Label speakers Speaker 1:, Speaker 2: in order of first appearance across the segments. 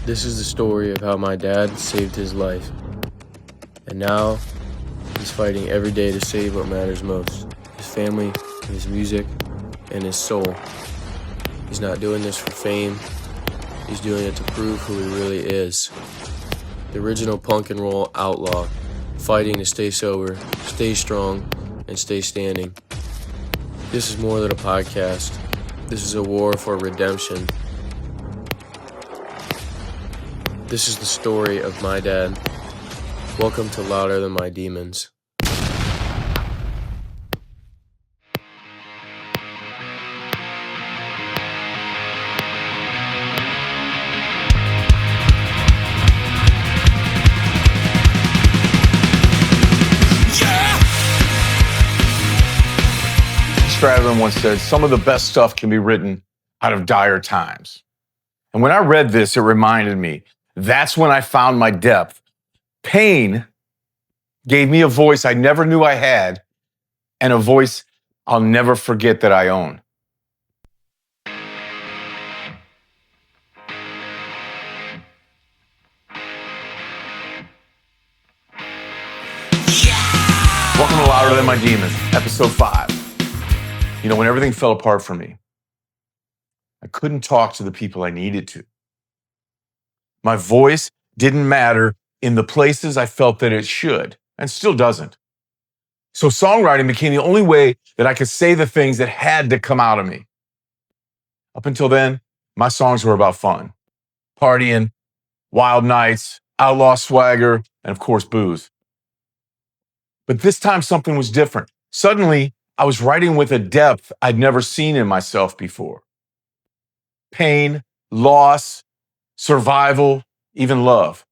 Speaker 1: This is the story of how my dad saved his life. And now, he's fighting every day to save what matters most. His family, his music, and his soul. He's not doing this for fame. He's doing it to prove who he really is. The original punk and roll outlaw, fighting to stay sober, stay strong, and stay standing. This is more than a podcast. This is a war for redemption. This is the story of my dad. Welcome to Louder Than My Demons.
Speaker 2: Stradlin once said, some of the best stuff can be written out of dire times. And when I read this, it reminded me, that's when I found my depth. Pain gave me a voice I never knew I had, and a voice I'll never forget that I own. Welcome to Louder Than My Demons, episode 5. You know, when everything fell apart for me, I couldn't talk to the people I needed to. My voice didn't matter in the places I felt that it should, and still doesn't. So songwriting became the only way that I could say the things that had to come out of me. Up until then, my songs were about fun, partying, wild nights, outlaw swagger, and of course, booze. But this time, something was different. Suddenly, I was writing with a depth I'd never seen in myself before. Pain, loss, survival, even love.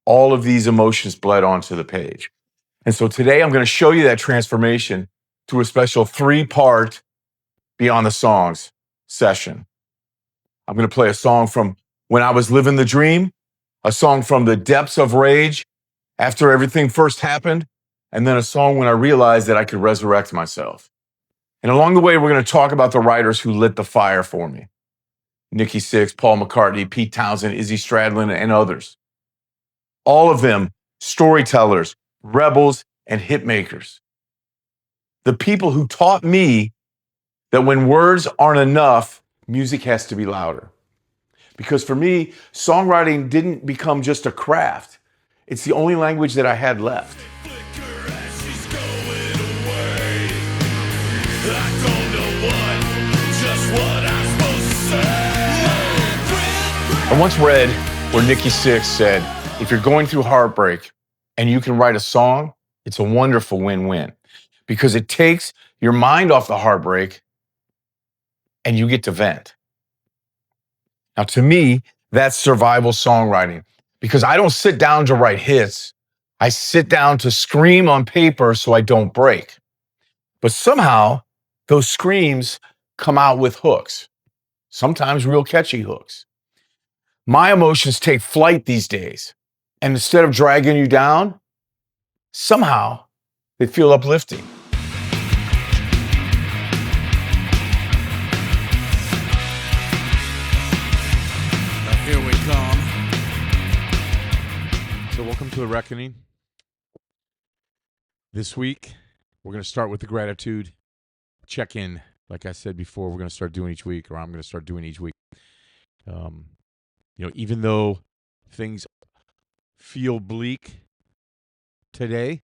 Speaker 2: All of these emotions bled onto the page. And so today I'm going to show you that transformation through a special 3-part Beyond the Songs session. I'm going to play a song from When I Was Living the Dream, a song from the depths of rage after everything first happened, and then a song when I realized that I could resurrect myself. And along the way, we're going to talk about the writers who lit the fire for me. Nikki, Sixx, Paul McCartney, Pete Townsend, Izzy Stradlin, and others. All of them storytellers, rebels, and hitmakers. The people who taught me that when words aren't enough, music has to be louder. Because for me, songwriting didn't become just a craft. It's the only language that I had left. I once read where Nikki Sixx said, if you're going through heartbreak and you can write a song, it's a wonderful win-win because it takes your mind off the heartbreak and you get to vent. Now, to me, that's survival songwriting because I don't sit down to write hits. I sit down to scream on paper so I don't break. But somehow those screams come out with hooks, sometimes real catchy hooks. My emotions take flight these days. And instead of dragging you down, somehow they feel uplifting.
Speaker 3: Here we come. So welcome to The Reckoning. This week, we're going to start with the gratitude check-in. Like I said before, we're going to start doing each week, or I'm going to start doing each week. Even though things feel bleak today,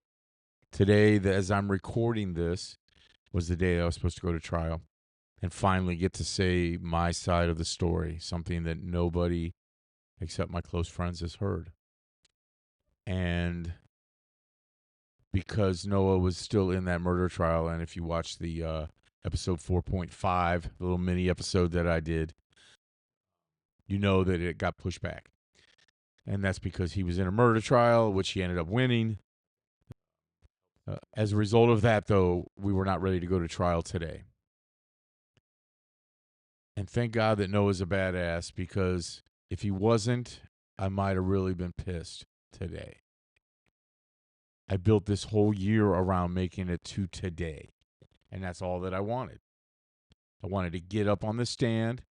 Speaker 3: as I'm recording this, was the day I was supposed to go to trial and finally get to say my side of the story, something that nobody except my close friends has heard. And because Noah was still in that murder trial, and if you watch the episode 4.5, the little mini episode that I did, you know that it got pushed back. And that's because he was in a murder trial, which he ended up winning. As a result of that, though, we were not ready to go to trial today. And thank God that Noah's a badass, because if he wasn't, I might have really been pissed today. I built this whole year around making it to today. And that's all that I wanted. I wanted to get up on the stand,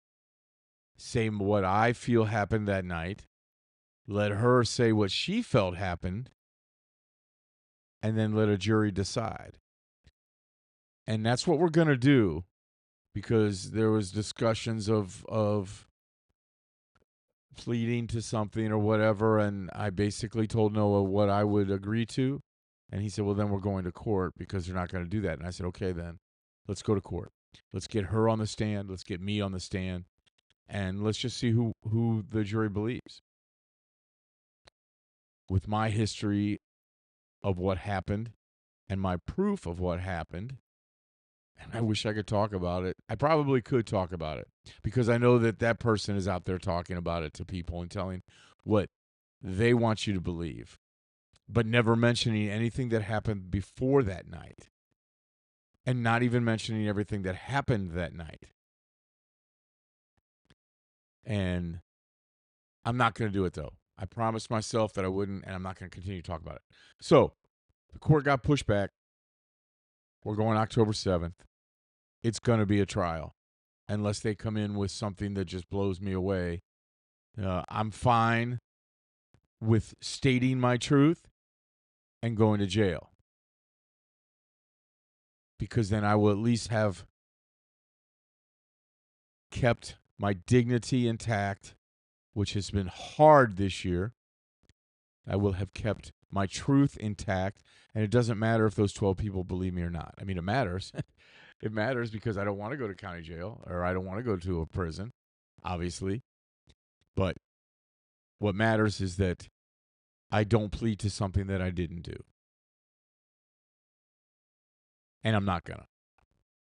Speaker 3: say what I feel happened that night, let her say what she felt happened, and then let a jury decide. And that's what we're going to do, because there was discussions of pleading to something or whatever, and I basically told Noah what I would agree to, and he said, well, then we're going to court because they're not going to do that. And I said, okay, then let's go to court. Let's get her on the stand. Let's get me on the stand, and let's just see who the jury believes. With my history of what happened and my proof of what happened, and I wish I could talk about it. I probably could talk about it because I know that that person is out there talking about it to people and telling what they want you to believe, but never mentioning anything that happened before that night, and not even mentioning everything that happened that night. And I'm not going to do it, though. I promised myself that I wouldn't, and I'm not going to continue to talk about it. So the court got pushed back. We're going October 7th. It's going to be a trial unless they come in with something that just blows me away. I'm fine with stating my truth and going to jail, because then I will at least have kept my dignity intact, which has been hard this year. I will have kept my truth intact, and it doesn't matter if those 12 people believe me or not. I mean, it matters. It matters because I don't want to go to county jail, or I don't want to go to a prison, obviously. But what matters is that I don't plead to something that I didn't do. And I'm not going to.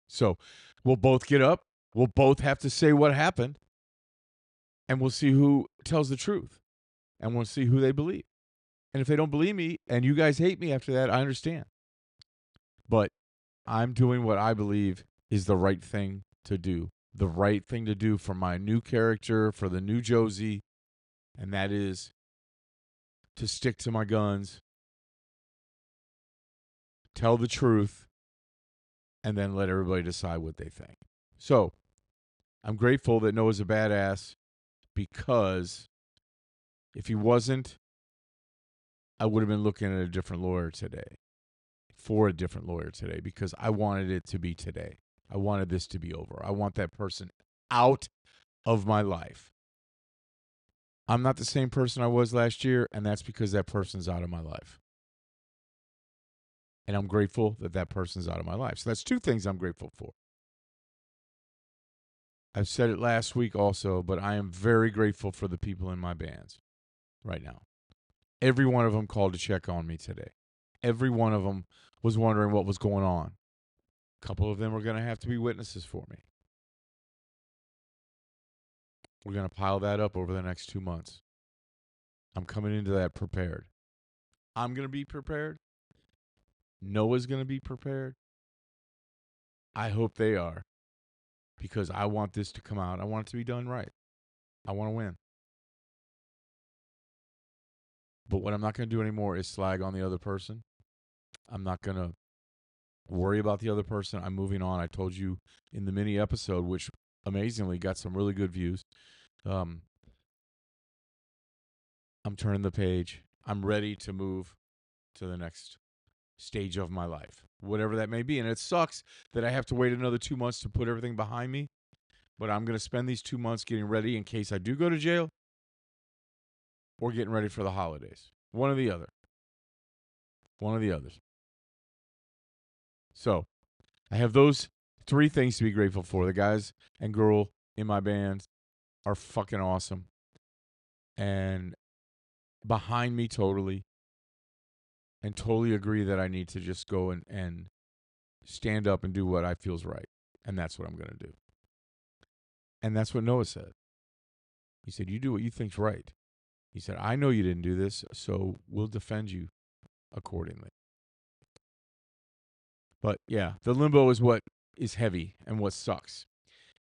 Speaker 3: So we'll both get up. We'll both have to say what happened. And we'll see who tells the truth. And we'll see who they believe. And if they don't believe me and you guys hate me after that, I understand. But I'm doing what I believe is the right thing to do. The right thing to do for my new character, for the new Josie. And that is to stick to my guns, tell the truth, and then let everybody decide what they think. So I'm grateful that Noah's a badass, because if he wasn't, I would have been looking at a different lawyer today, for a different lawyer today, because I wanted it to be today. I wanted this to be over. I want that person out of my life. I'm not the same person I was last year, and that's because that person's out of my life. And I'm grateful that that person's out of my life. So that's two things I'm grateful for. I've said it last week also, but I am very grateful for the people in my bands right now. Every one of them called to check on me today. Every one of them was wondering what was going on. A couple of them are going to have to be witnesses for me. We're going to pile that up over the next 2 months. I'm coming into that prepared. I'm going to be prepared. Noah's going to be prepared. I hope they are, because I want this to come out. I want it to be done right. I want to win. But what I'm not going to do anymore is slag on the other person. I'm not going to worry about the other person. I'm moving on. I told you in the mini episode, which amazingly got some really good views. I'm turning the page. I'm ready to move to the next stage of my life, whatever that may be. And it sucks that I have to wait another 2 months to put everything behind me. But I'm going to spend these 2 months getting ready in case I do go to jail, or getting ready for the holidays. One or the other. One or the others. So I have those 3 things to be grateful for. The guys and girl in my band are fucking awesome. And behind me totally. And totally agree that I need to just go and stand up and do what I feel's right. And that's what I'm going to do. And that's what Noah said. He said, you do what you think's right. He said, I know you didn't do this, so we'll defend you accordingly. But yeah, the limbo is what is heavy and what sucks.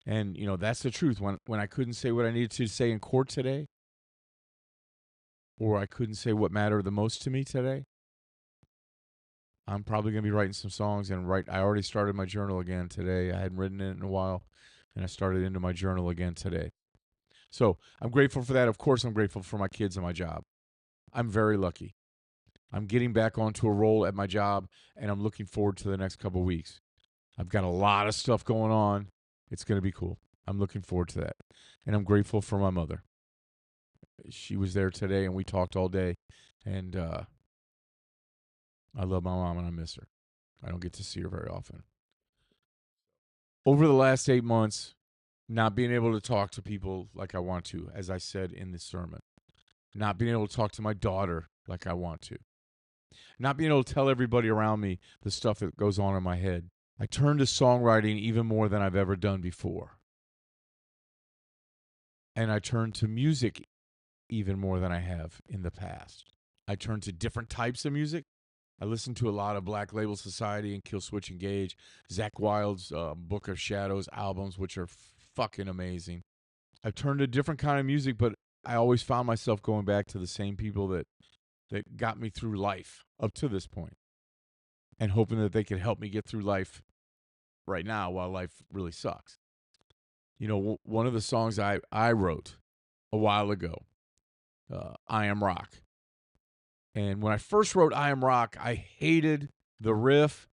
Speaker 3: And, you know, that's the truth. When I couldn't say what I needed to say in court today, or I couldn't say what mattered the most to me today, I'm probably going to be writing some songs. And I already started my journal again today. I hadn't written it in a while, and I started into my journal again today. So I'm grateful for that. Of course, I'm grateful for my kids and my job. I'm very lucky. I'm getting back onto a roll at my job, and I'm looking forward to the next couple weeks. I've got a lot of stuff going on. It's going to be cool. I'm looking forward to that. And I'm grateful for my mother. She was there today, and we talked all day. And I love my mom, and I miss her. I don't get to see her very often. Over the last 8 months, not being able to talk to people like I want to, as I said in this sermon, not being able to talk to my daughter like I want to, not being able to tell everybody around me the stuff that goes on in my head. I turned to songwriting even more than I've ever done before. And I turned to music even more than I have in the past. I turned to different types of music. I listened to a lot of Black Label Society and Kill Switch Engage, Zakk Wylde's Book of Shadows albums, which are fucking amazing. I've turned to different kind of music, but I always found myself going back to the same people that got me through life up to this point, and hoping that they could help me get through life right now while life really sucks. You know, one of the songs I wrote a while ago, I Am Rock. And when I first wrote I Am Rock, I hated the riff,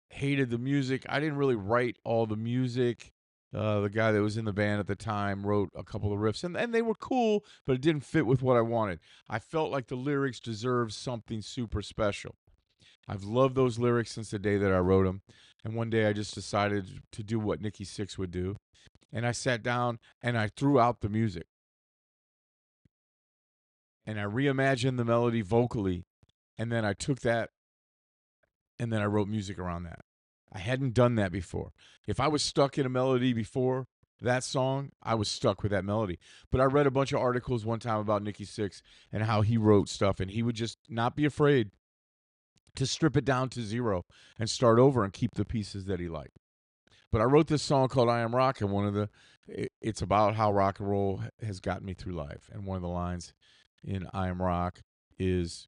Speaker 3: hated the music. I didn't really write all the music. The guy that was in the band at the time wrote a couple of riffs, and they were cool, but it didn't fit with what I wanted. I felt like the lyrics deserved something super special. I've loved those lyrics since the day that I wrote them. And one day I just decided to do what Nikki Sixx would do. And I sat down and I threw out the music. And I reimagined the melody vocally. And then I took that and then I wrote music around that. I hadn't done that before. If I was stuck in a melody before that song, I was stuck with that melody. But I read a bunch of articles one time about Nikki Sixx and how he wrote stuff. And he would just not be afraid to strip it down to zero and start over and keep the pieces that he liked. But I wrote this song called I Am Rock, and it's about how rock and roll has gotten me through life. And one of the lines in I Am Rock is,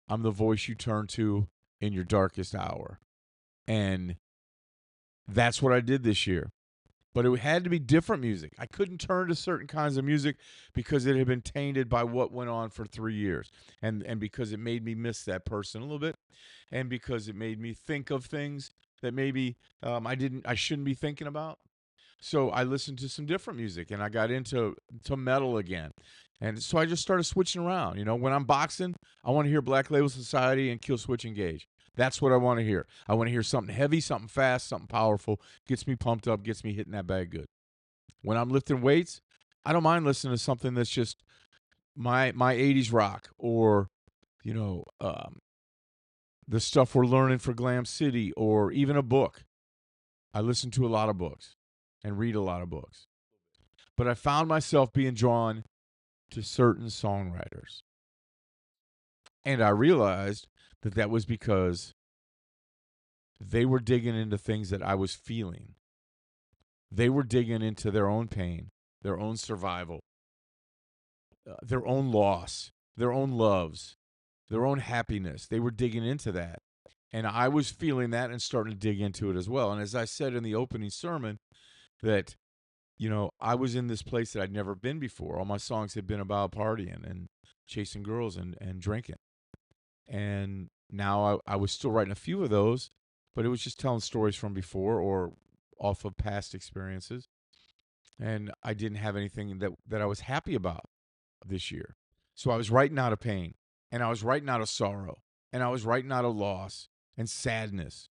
Speaker 3: I'm the voice you turn to in your darkest hour. And that's what I did this year. But it had to be different music. I couldn't turn to certain kinds of music because it had been tainted by what went on for 3 years. And because it made me miss that person a little bit. And because it made me think of things that maybe I shouldn't be thinking about. So I listened to some different music, and I got into metal again. And so I just started switching around. You know, when I'm boxing, I want to hear Black Label Society and Kill Switch Engage. That's what I want to hear. I want to hear something heavy, something fast, something powerful, gets me pumped up, gets me hitting that bag good. When I'm lifting weights, I don't mind listening to something that's just my 80s rock, or, you know, the stuff we're learning for Glam City, or even a book. I listen to a lot of books and read a lot of books. But I found myself being drawn to certain songwriters. And I realized that was because they were digging into things that I was feeling. They were digging into their own pain, their own survival, their own loss, their own loves, their own happiness. They were digging into that. And I was feeling that and starting to dig into it as well. And as I said in the opening sermon, that, you know, I was in this place that I'd never been before. All my songs had been about partying and chasing girls and drinking. And now I was still writing a few of those, but it was just telling stories from before or off of past experiences. And I didn't have anything that I was happy about this year. So I was writing out of pain, and I was writing out of sorrow, and I was writing out of loss and sadness.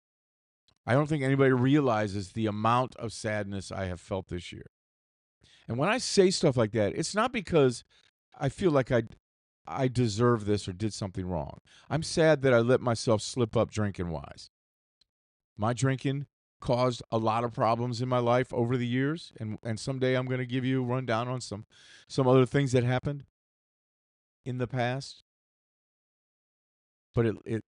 Speaker 3: I don't think anybody realizes the amount of sadness I have felt this year. And when I say stuff like that, it's not because I feel like I deserve this or did something wrong. I'm sad that I let myself slip up drinking-wise. My drinking caused a lot of problems in my life over the years, and someday I'm going to give you a rundown on some other things that happened in the past. But it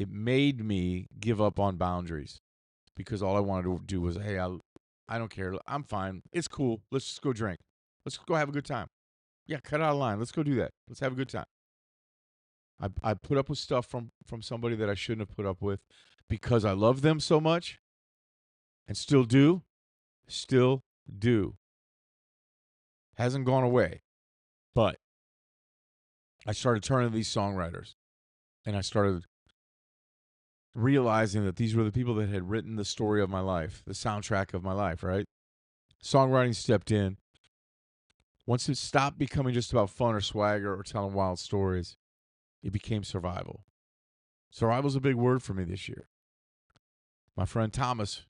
Speaker 3: made me give up on boundaries, because all I wanted to do was, hey, I don't care. I'm fine. It's cool. Let's just go drink. Let's go have a good time. Yeah, cut out of line. Let's go do that. Let's have a good time. I put up with stuff from somebody that I shouldn't have put up with because I love them so much, and still do. Still do hasn't gone away, but I started turning to these songwriters, and I started realizing that these were the people that had written the story of my life, the soundtrack of my life, right? Songwriting stepped in. Once it stopped becoming just about fun or swagger or telling wild stories, it became survival. Survival's a big word for me this year. My friend Thomas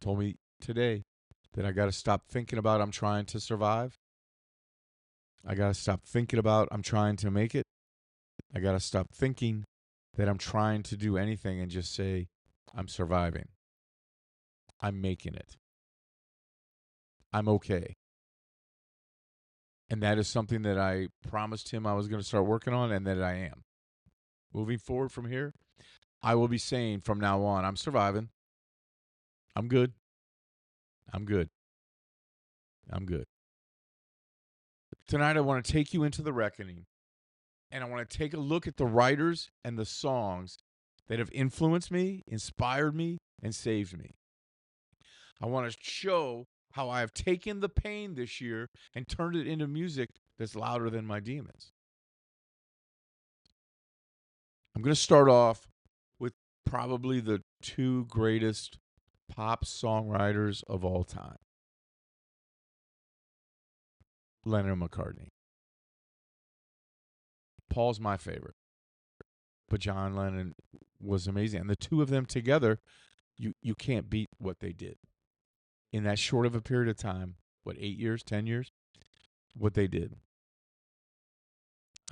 Speaker 3: told me today that I got to stop thinking about I'm trying to survive. I got to stop thinking about I'm trying to make it. I got to stop thinking that I'm trying to do anything and just say I'm surviving. I'm making it. I'm okay. And that is something that I promised him I was going to start working on, and that I am. Moving forward from here, I will be saying from now on, I'm surviving. I'm good. I'm good. I'm good. Tonight, I want to take you into the reckoning, and I want to take a look at the writers and the songs that have influenced me, inspired me, and saved me. I want to show how I have taken the pain this year and turned it into music that's louder than my demons. I'm going to start off with probably the two greatest pop songwriters of all time, Lennon and McCartney. Paul's my favorite, but John Lennon was amazing. And the two of them together, you can't beat what they did. In that short of a period of time, 8 years, 10 years, what they did.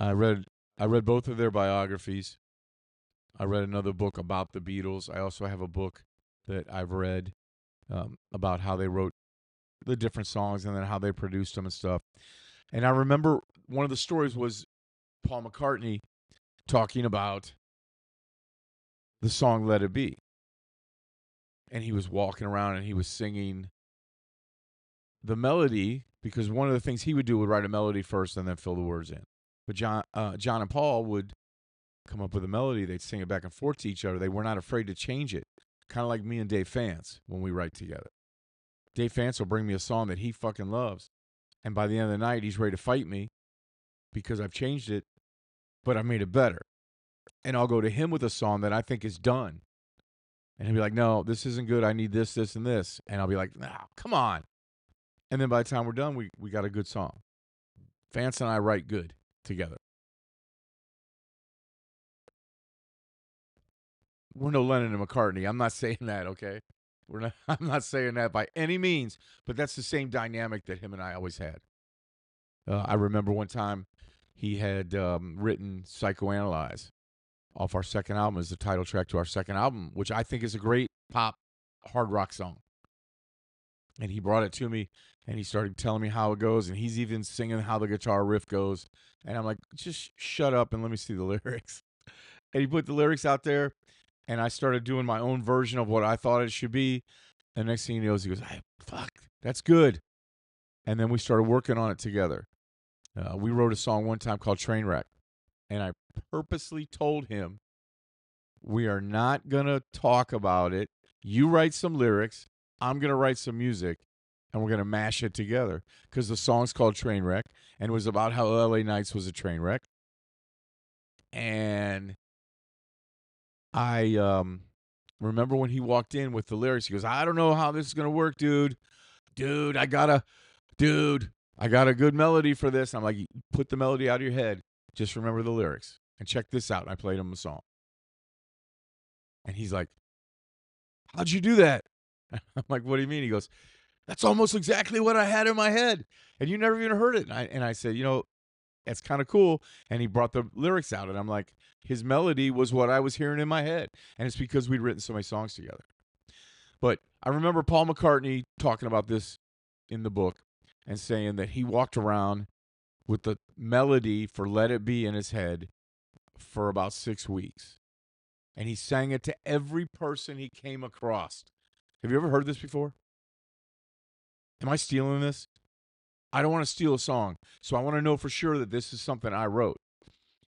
Speaker 3: I read both of their biographies. I read another book about the Beatles. I also have a book that I've read about how they wrote the different songs and then how they produced them and stuff. And I remember one of the stories was Paul McCartney talking about the song Let It Be. And he was walking around and he was singing the melody, because one of the things he would do would write a melody first and then fill the words in. But John and Paul would come up with a melody. They'd sing it back and forth to each other. They were not afraid to change it. Kind of like me and Dave Fance when we write together. Dave Fance will bring me a song that he fucking loves. And by the end of the night, he's ready to fight me because I've changed it, but I made it better. And I'll go to him with a song that I think is done. And he'll be like, no, this isn't good. I need this, this, and this. And I'll be like, nah, come on. And then by the time we're done, we got a good song. Vance and I write good together. We're no Lennon and McCartney. I'm not saying that, okay? I'm not saying that by any means, but that's the same dynamic that him and I always had. I remember one time he had written Psychoanalyze off our second album as the title track to our second album, which I think is a great pop hard rock song. And he brought it to me, and he started telling me how it goes, and he's even singing how the guitar riff goes. And I'm like, just shut up and let me see the lyrics. And he put the lyrics out there, and I started doing my own version of what I thought it should be. And next thing he knows, he goes, hey, fuck, that's good. And then we started working on it together. We wrote a song one time called Trainwreck, and I purposely told him, we are not going to talk about it. You write some lyrics. I'm going to write some music, and we're going to mash it together, because the song's called Trainwreck, and it was about how LA Nights was a train wreck. And I remember when he walked in with the lyrics, he goes, I don't know how this is going to work, dude. I got a good melody for this. I'm like, put the melody out of your head. Just remember the lyrics. And check this out. And I played him a song. And he's like, how'd you do that? I'm like, what do you mean? He goes, that's almost exactly what I had in my head. And you never even heard it. And I said, that's kind of cool. And he brought the lyrics out. And I'm like, his melody was what I was hearing in my head. And it's because we'd written so many songs together. But I remember Paul McCartney talking about this in the book and saying that he walked around with the melody for Let It Be in his head for about 6 weeks. And he sang it to every person he came across. Have you ever heard this before? Am I stealing this? I don't want to steal a song, so I want to know for sure that this is something I wrote.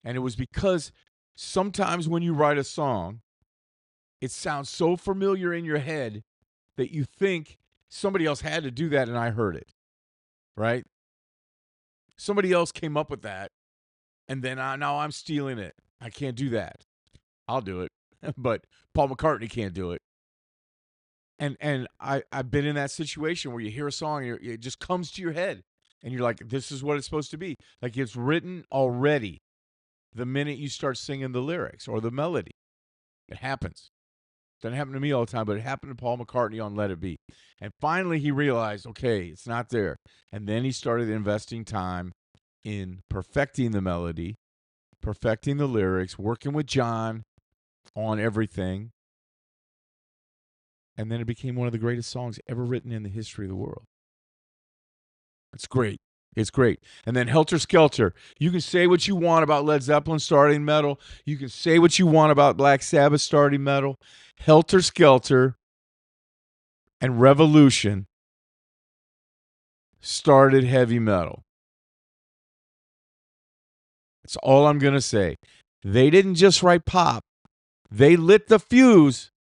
Speaker 3: And it was because sometimes when you write a song, it sounds so familiar in your head that you think Somebody else had to do that, and I heard it, right? Somebody else came up with that, and then now I'm stealing it. I can't do that. I'll do it, but Paul McCartney can't do it. And I've been in that situation where you hear a song, and it just comes to your head, and you're like, this is what it's supposed to be. Like it's written already the minute you start singing the lyrics or the melody. It happens. Doesn't happen to me all the time, but it happened to Paul McCartney on Let It Be. And finally he realized, okay, it's not there. And then he started investing time in perfecting the melody, perfecting the lyrics, working with John on everything. And then it became one of the greatest songs ever written in the history of the world. It's great. It's great. And then Helter Skelter. You can say what you want about Led Zeppelin starting metal. You can say what you want about Black Sabbath starting metal. Helter Skelter and Revolution started heavy metal. That's all I'm going to say. They didn't just write pop. They lit the fuse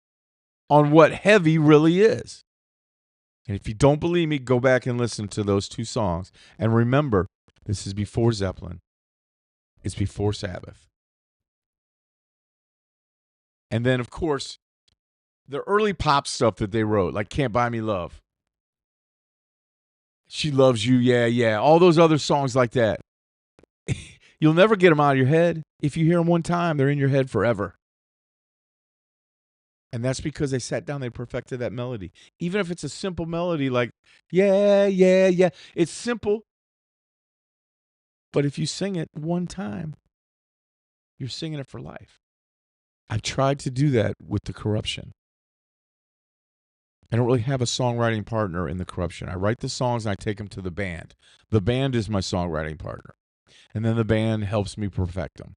Speaker 3: on what heavy really is. And if you don't believe me, go back and listen to those two songs. And remember, this is before Zeppelin. It's before Sabbath. And then, of course, the early pop stuff that they wrote, like Can't Buy Me Love. She Loves You, Yeah, Yeah. All those other songs like that. You'll never get them out of your head. If you hear them one time, they're in your head forever. And that's because they sat down, they perfected that melody. Even if it's a simple melody like, yeah, yeah, yeah. It's simple. But if you sing it one time, you're singing it for life. I've tried to do that with The Corruption. I don't really have a songwriting partner in The Corruption. I write the songs and I take them to the band. The band is my songwriting partner. And then the band helps me perfect them.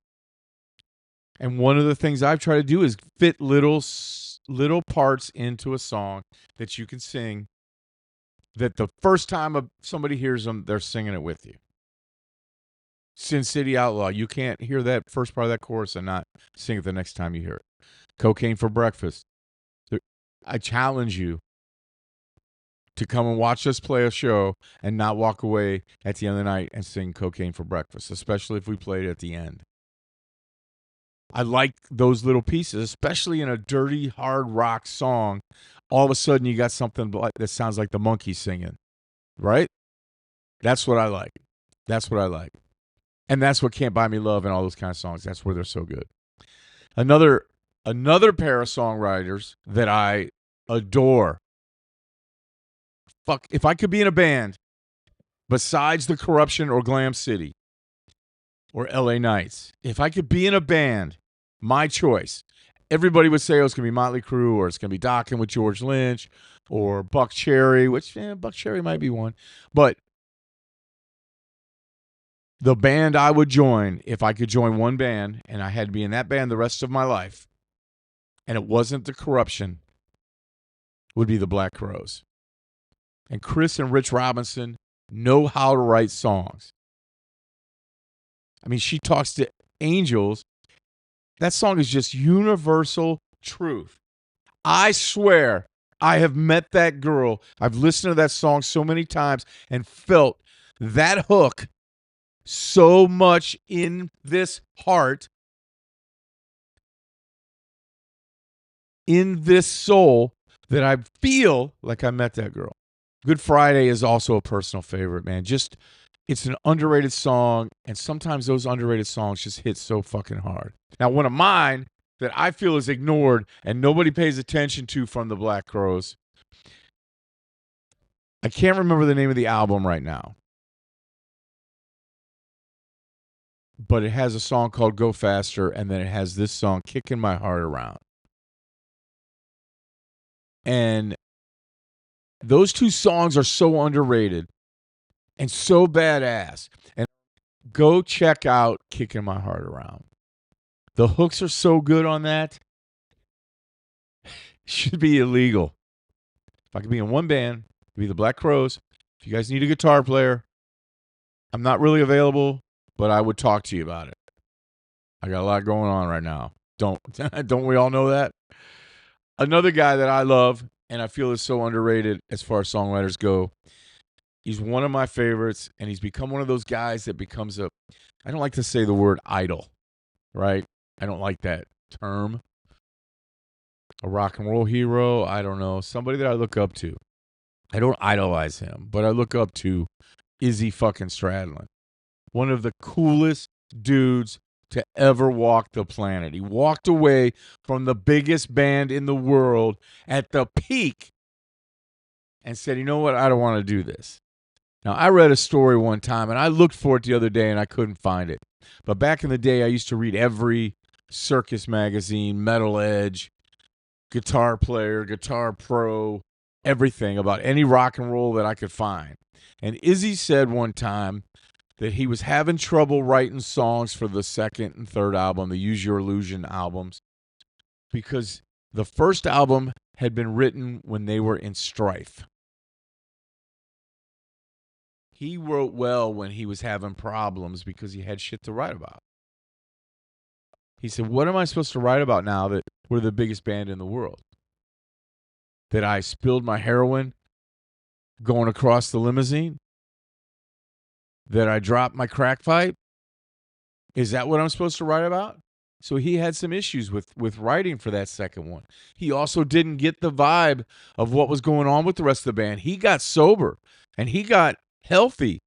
Speaker 3: And one of the things I've tried to do is fit little parts into a song that you can sing that the first time somebody hears them, they're singing it with you. Sin City Outlaw, you can't hear that first part of that chorus and not sing it the next time you hear it. Cocaine for Breakfast. I challenge you to come and watch us play a show and not walk away at the end of the night and sing Cocaine for Breakfast, especially if we played it at the end. I like those little pieces, especially in a dirty, hard rock song. All of a sudden, you got something that sounds like the Monkees singing, right? That's what I like. That's what I like. And that's what Can't Buy Me Love and all those kind of songs. That's where they're so good. Another pair of songwriters that I adore. Fuck, if I could be in a band besides The Corruption or Glam City or LA Knights, if I could be in a band, my choice. Everybody would say, oh, it's going to be Motley Crue, or it's going to be Dockin' with George Lynch, or Buck Cherry, which Buck Cherry might be one. But the band I would join, if I could join one band, and I had to be in that band the rest of my life, and it wasn't The Corruption, would be the Black Crowes. And Chris and Rich Robinson know how to write songs. I mean, She Talks to Angels. That song is just universal truth. I swear I have met that girl. I've listened to that song so many times and felt that hook so much in this heart, in this soul, that I feel like I met that girl. Good Friday is also a personal favorite, man. Just, it's an underrated song, and sometimes those underrated songs just hit so fucking hard. Now, one of mine that I feel is ignored and nobody pays attention to from the Black Crowes, I can't remember the name of the album right now, but it has a song called Go Faster, and then it has this song, Kicking My Heart Around. And those two songs are so underrated and so badass. And go check out Kicking My Heart Around. The hooks are so good on that. Should be illegal. If I could be in one band, it'd be the Black Crowes. If you guys need a guitar player, I'm not really available, but I would talk to you about it. I got a lot going on right now. Don't we all know that? Another guy that I love and I feel is so underrated as far as songwriters go. He's one of my favorites, and he's become one of those guys that becomes I don't like to say the word idol, right? I don't like that term. A rock and roll hero, I don't know. Somebody that I look up to. I don't idolize him, but I look up to Izzy fucking Stradlin. One of the coolest dudes to ever walk the planet. He walked away from the biggest band in the world at the peak and said, you know what, I don't want to do this. Now, I read a story one time, and I looked for it the other day, and I couldn't find it. But back in the day, I used to read every circus magazine, Metal Edge, Guitar Player, Guitar Pro, everything about any rock and roll that I could find. And Izzy said one time that he was having trouble writing songs for the second and third album, the Use Your Illusion albums, because the first album had been written when they were in strife. He wrote well when he was having problems because he had shit to write about. He said, what am I supposed to write about now that we're the biggest band in the world? That I spilled my heroin going across the limousine? That I dropped my crack pipe? Is that what I'm supposed to write about? So he had some issues with writing for that second one. He also didn't get the vibe of what was going on with the rest of the band. He got sober, and he got healthy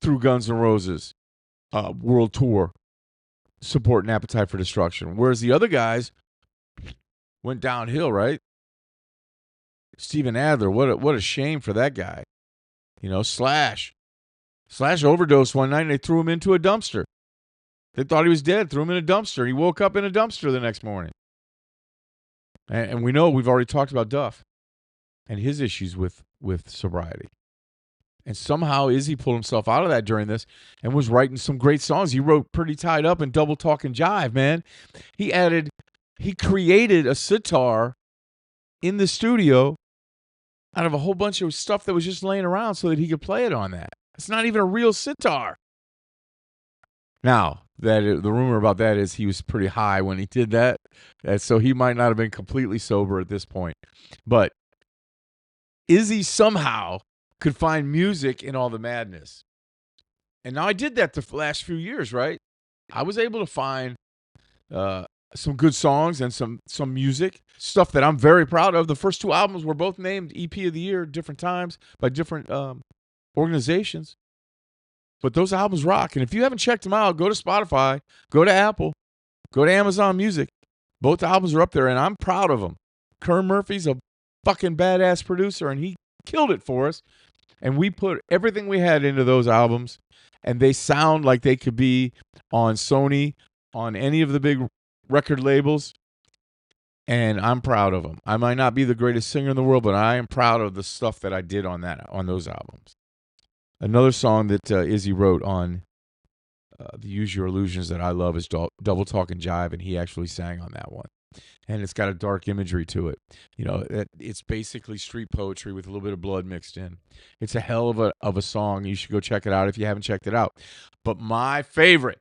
Speaker 3: through Guns N' Roses world tour, supporting Appetite for Destruction. Whereas the other guys went downhill, right? Steven Adler, what a shame for that guy. You know, Slash overdosed one night and they threw him into a dumpster. They thought he was dead, threw him in a dumpster. He woke up in a dumpster the next morning. And we know, we've already talked about Duff and his issues with sobriety. And somehow Izzy pulled himself out of that during this and was writing some great songs. He wrote Pretty Tied Up and Double Talk and Jive, man. He created a sitar in the studio out of a whole bunch of stuff that was just laying around so that he could play it on that. It's not even a real sitar. Now, the rumor about that is he was pretty high when he did that, and so he might not have been completely sober at this point. But Izzy somehow could find music in all the madness. And now I did that the last few years, right? I was able to find some good songs and some music, stuff that I'm very proud of. The first two albums were both named EP of the Year different times by different organizations. But those albums rock. And if you haven't checked them out, go to Spotify, go to Apple, go to Amazon Music. Both albums are up there, and I'm proud of them. Kern Murphy's a fucking badass producer, and he killed it for us. And we put everything we had into those albums, and they sound like they could be on Sony, on any of the big record labels, and I'm proud of them. I might not be the greatest singer in the world, but I am proud of the stuff that I did on those albums. Another song that Izzy wrote on the Use Your Illusions that I love is Double Talk and Jive, and he actually sang on that one. And it's got a dark imagery to it. You know, it's basically street poetry with a little bit of blood mixed in. It's a hell of a song. You should go check it out if you haven't checked it out. But my favorite,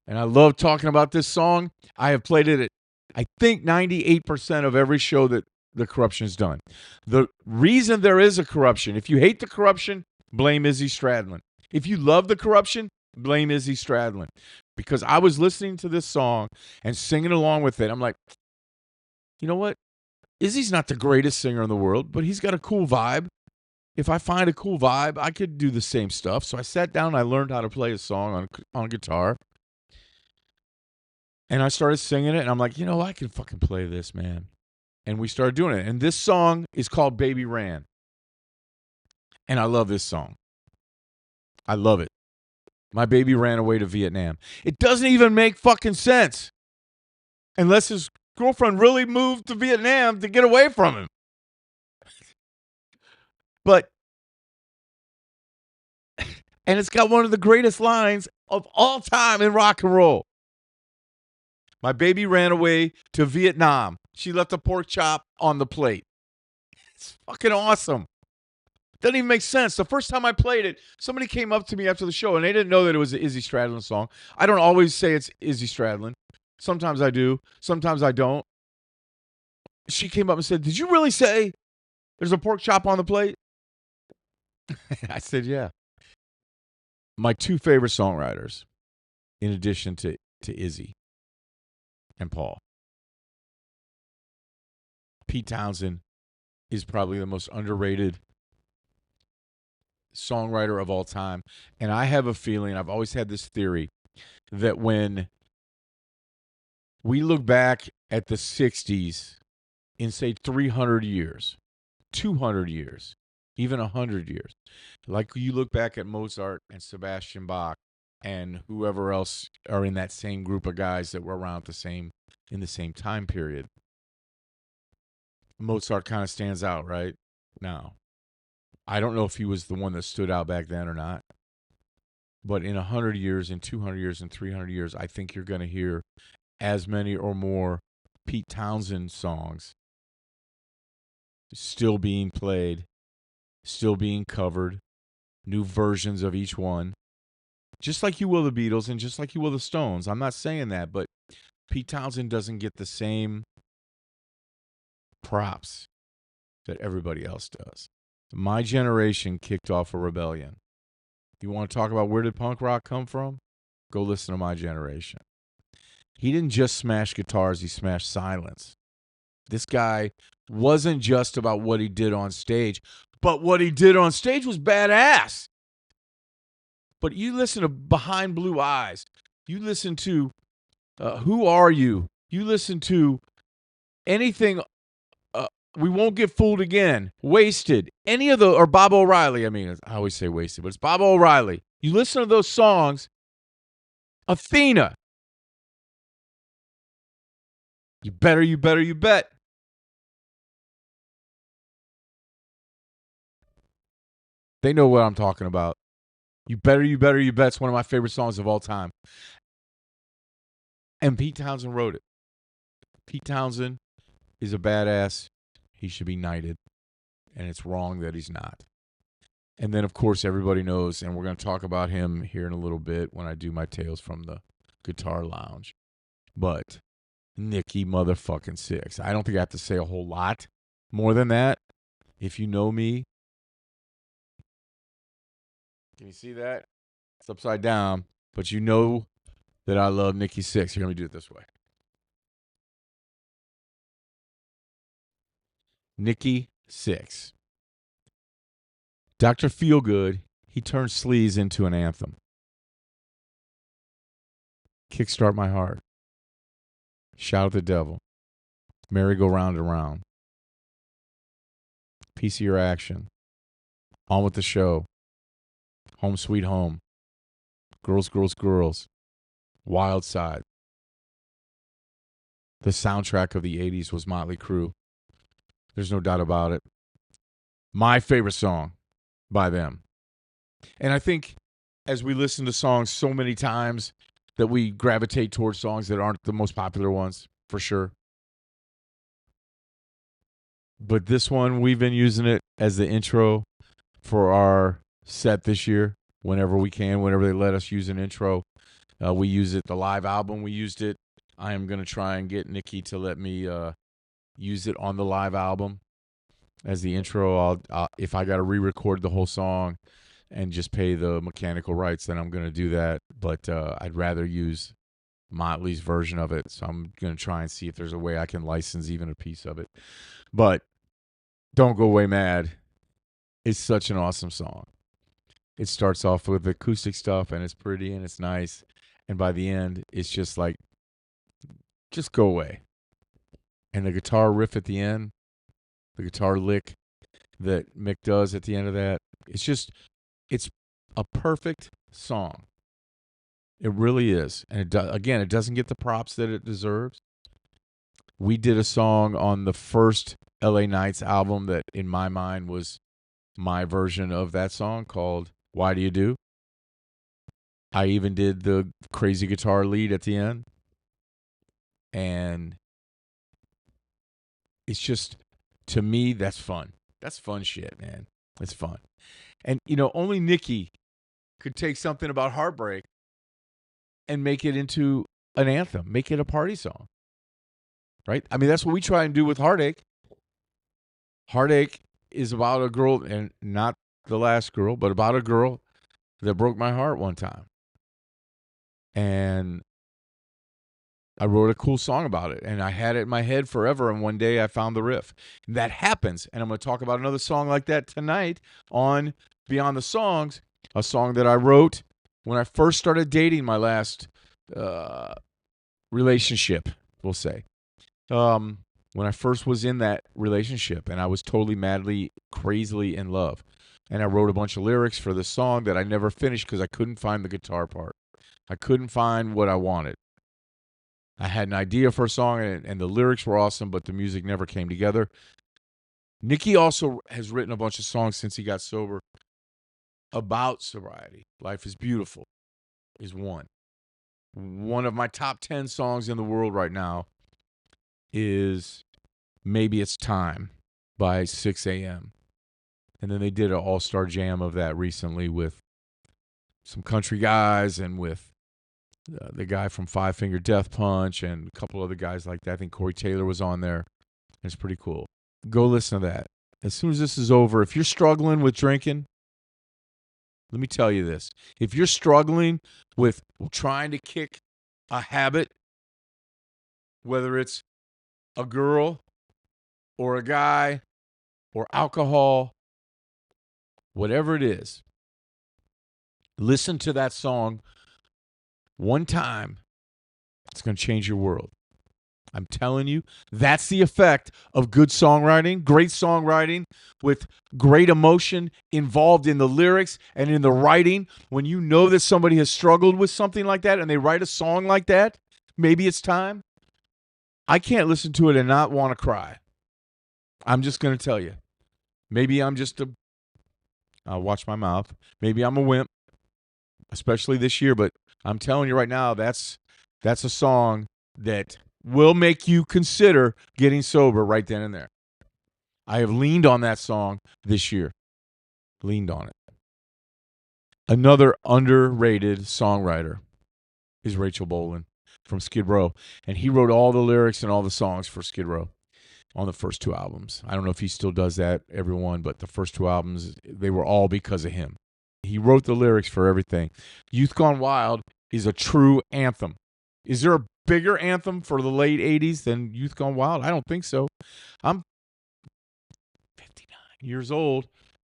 Speaker 3: and I love talking about this song, I have played it at, I think, 98% of every show that the corruption's done. The reason there is a corruption, if you hate the corruption, blame Izzy Stradlin. If you love the corruption, blame Izzy Stradlin. Because I was listening to this song and singing along with it. I'm like, you know what? Izzy's not the greatest singer in the world, but he's got a cool vibe. If I find a cool vibe, I could do the same stuff. So I sat down and I learned how to play a song on guitar. And I started singing it, and I'm like, you know, I can fucking play this, man. And we started doing it. And this song is called Baby Ran. And I love this song. I love it. My baby ran away to Vietnam. It doesn't even make fucking sense. Unless his girlfriend really moved to Vietnam to get away from him. But, and it's got one of the greatest lines of all time in rock and roll. My baby ran away to Vietnam. She left a pork chop on the plate. It's fucking awesome. Doesn't even make sense. The first time I played it, somebody came up to me after the show, and they didn't know that it was an Izzy Stradlin song. I don't always say it's Izzy Stradlin. Sometimes I do. Sometimes I don't. she came up and said, "Did you really say there's a pork chop on the plate?" I said, "Yeah." My two favorite songwriters, in addition to Izzy and Paul, Pete Townsend is probably the most underrated songwriter of all time. And I have a feeling, I've always had this theory, that when we look back at the 60s in, say, 300 years, 200 years, even 100 years, like you look back at Mozart and Sebastian Bach and whoever else are in that same group of guys that were around in the same time period, Mozart kind of stands out, right? Now, I don't know if he was the one that stood out back then or not. But in 100 years, in 200 years, in 300 years, I think you're going to hear as many or more Pete Townsend songs still being played, still being covered, new versions of each one, just like you will the Beatles and just like you will the Stones. I'm not saying that, but Pete Townsend doesn't get the same props that everybody else does. My generation kicked off a rebellion. You want to talk about where did punk rock come from? Go listen to My Generation. He didn't just smash guitars, he smashed silence. This guy wasn't just about what he did on stage, but what he did on stage was badass. But you listen to Behind Blue Eyes, you listen to Who Are You, you listen to anything, We Won't Get Fooled Again, Wasted, any of the, or Bob O'Reilly. I mean, I always say Wasted, but it's Bob O'Reilly. You listen to those songs, Athena. You better, you bet. They know what I'm talking about. You better, you bet. It's one of my favorite songs of all time. And Pete Townsend wrote it. Pete Townsend is a badass. He should be knighted. And it's wrong that he's not. And then, of course, everybody knows, and we're going to talk about him here in a little bit when I do my Tales from the Guitar Lounge. But Nikki motherfucking Sixx. I don't think I have to say a whole lot more than that. If you know me, can you see that? It's upside down, but you know that I love Nikki Sixx. Here, let me do it this way. Nikki Sixx. Dr. Feelgood, he turned sleaze into an anthem. Kickstart My Heart. Shout at the Devil. Merry-Go-Round and Round. Piece of Your Action. On with the Show. Home Sweet Home. Girls, Girls, Girls. Wild Side. The soundtrack of the 80s was Motley Crue. There's no doubt about it. My favorite song by them. And I think as we listen to songs so many times that we gravitate towards songs that aren't the most popular ones, for sure. But this one, we've been using it as the intro for our set this year. Whenever we can, whenever they let us use an intro, we use it. The live album, we used it. I am going to try and get Nikki to let me use it on the live album as the intro. I'll if I got to re-record the whole song and just pay the mechanical rights, then I'm going to do that. But I'd rather use Motley's version of it. So I'm going to try and see if there's a way I can license even a piece of it. But Don't Go Away Mad is such an awesome song. It starts off with acoustic stuff, and it's pretty, and it's nice. And by the end, it's just like, just go away. And the guitar riff at the end, the guitar lick that Mick does at the end of that, it's a perfect song. It really is. And it doesn't get the props that it deserves. We did a song on the first LA Nights album that, in my mind, was my version of that song called Why Do You Do? I even did the crazy guitar lead at the end. And it's just, to me, that's fun. That's fun shit, man. It's fun. And, only Nikki could take something about heartbreak and make it into an anthem, make it a party song. right? I mean, that's what we try and do with Heartache. Heartache is about a girl, and not the last girl, but about a girl that broke my heart one time. And I wrote a cool song about it, and I had it in my head forever, and one day I found the riff. That happens, and I'm going to talk about another song like that tonight on Beyond the Songs, a song that I wrote when I first started dating my last relationship, we'll say. When I first was in that relationship, and I was totally, madly, crazily in love. And I wrote a bunch of lyrics for this song that I never finished because I couldn't find the guitar part. I couldn't find what I wanted. I had an idea for a song, and the lyrics were awesome, but the music never came together. Nikki also has written a bunch of songs since he got sober about sobriety. Life is Beautiful is one. One of my top 10 songs in the world right now is Maybe It's Time by Sixx A.M. And then they did an all-star jam of that recently with some country guys and with the guy from Five Finger Death Punch and a couple other guys like that. I think Corey Taylor was on there. It's pretty cool. Go listen to that. As soon as this is over, if you're struggling with drinking, let me tell you this. If you're struggling with trying to kick a habit, whether it's a girl or a guy or alcohol, whatever it is, listen to that song one time. It's going to change your world. I'm telling you, that's the effect of good songwriting, great songwriting with great emotion involved in the lyrics and in the writing. When you know that somebody has struggled with something like that and they write a song like that, Maybe It's Time, I can't listen to it and not want to cry. I'm just going to tell you. Maybe I'm just I'll watch my mouth. Maybe I'm a wimp, especially this year, but I'm telling you right now, that's a song that will make you consider getting sober right then and there. I have leaned on that song this year. Leaned on it. Another underrated songwriter is Rachel Bolan from Skid Row. And he wrote all the lyrics and all the songs for Skid Row on the first two albums. I don't know if he still does that, everyone, but the first two albums, they were all because of him. He wrote the lyrics for everything. Youth Gone Wild is a true anthem. Is there a bigger anthem for the late 80s than Youth Gone Wild? I don't think so. I'm 59 years old,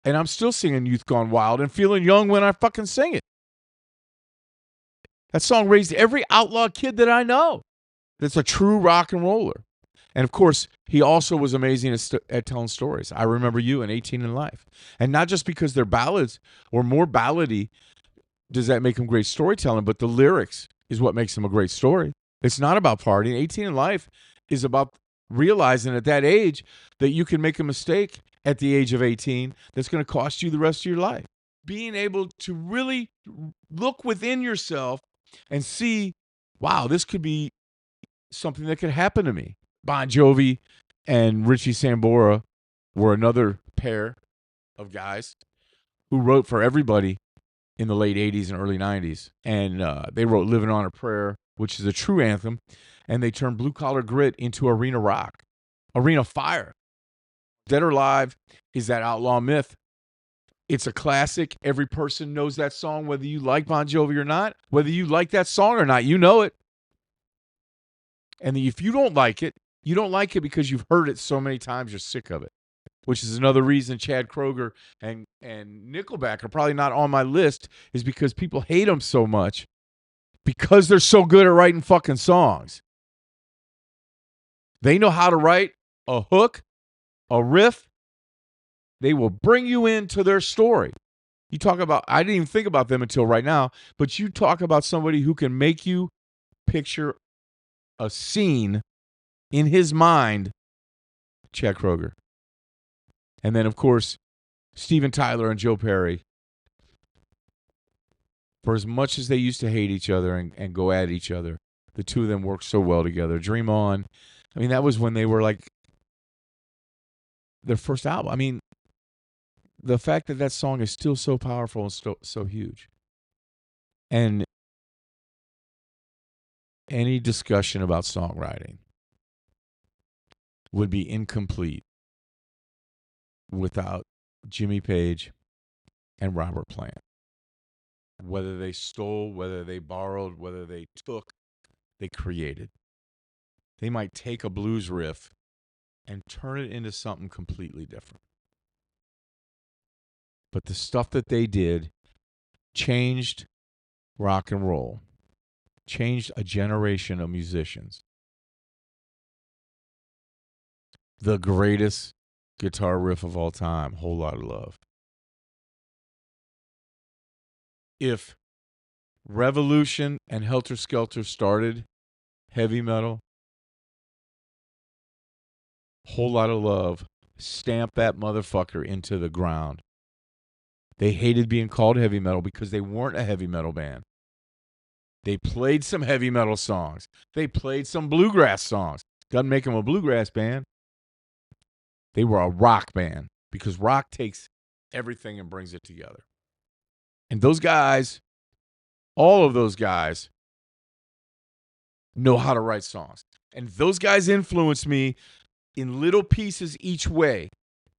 Speaker 3: and I'm still singing Youth Gone Wild and feeling young when I fucking sing it. That song raised every outlaw kid that I know that's a true rock and roller. And, of course, he also was amazing at telling stories. I Remember You and 18 in Life. And not just because they're ballads or more ballady does that make them great storytelling, but the lyrics is what makes them a great story. It's not about partying. 18 in Life is about realizing at that age that you can make a mistake at the age of 18 that's going to cost you the rest of your life. Being able to really look within yourself and see, wow, this could be something that could happen to me. Bon Jovi and Richie Sambora were another pair of guys who wrote for everybody in the late 80s and early 90s. And they wrote Living on a Prayer, which is a true anthem. And they turned Blue Collar Grit into arena rock, arena fire. Dead or Alive is that outlaw myth. It's a classic. Every person knows that song, whether you like Bon Jovi or not. Whether you like that song or not, you know it. And if you don't like it, you don't like it because you've heard it so many times, you're sick of it. Which is another reason Chad Kroeger and Nickelback are probably not on my list, is because people hate them so much because they're so good at writing fucking songs. They know how to write a hook, a riff. They will bring you into their story. You talk about, I didn't even think about them until right now, but you talk about somebody who can make you picture a scene in his mind, Chad Kroeger. And then, of course, Steven Tyler and Joe Perry. For as much as they used to hate each other and go at each other, the two of them worked so well together. Dream On. I mean, that was when they were like their first album. I mean, the fact that that song is still so powerful and so huge. And any discussion about songwriting would be incomplete without Jimmy Page and Robert Plant. Whether they stole, whether they borrowed, whether they took, they created. They might take a blues riff and turn it into something completely different. But the stuff that they did changed rock and roll, changed a generation of musicians. The greatest guitar riff of all time, Whole Lotta Love. If Revolution and Helter Skelter started heavy metal, Whole Lotta Love stamped that motherfucker into the ground. They hated being called heavy metal because they weren't a heavy metal band. They played some heavy metal songs. They played some bluegrass songs. Doesn't make them a bluegrass band. They were a rock band because rock takes everything and brings it together. And those guys, all of those guys, know how to write songs. And those guys influenced me in little pieces each way.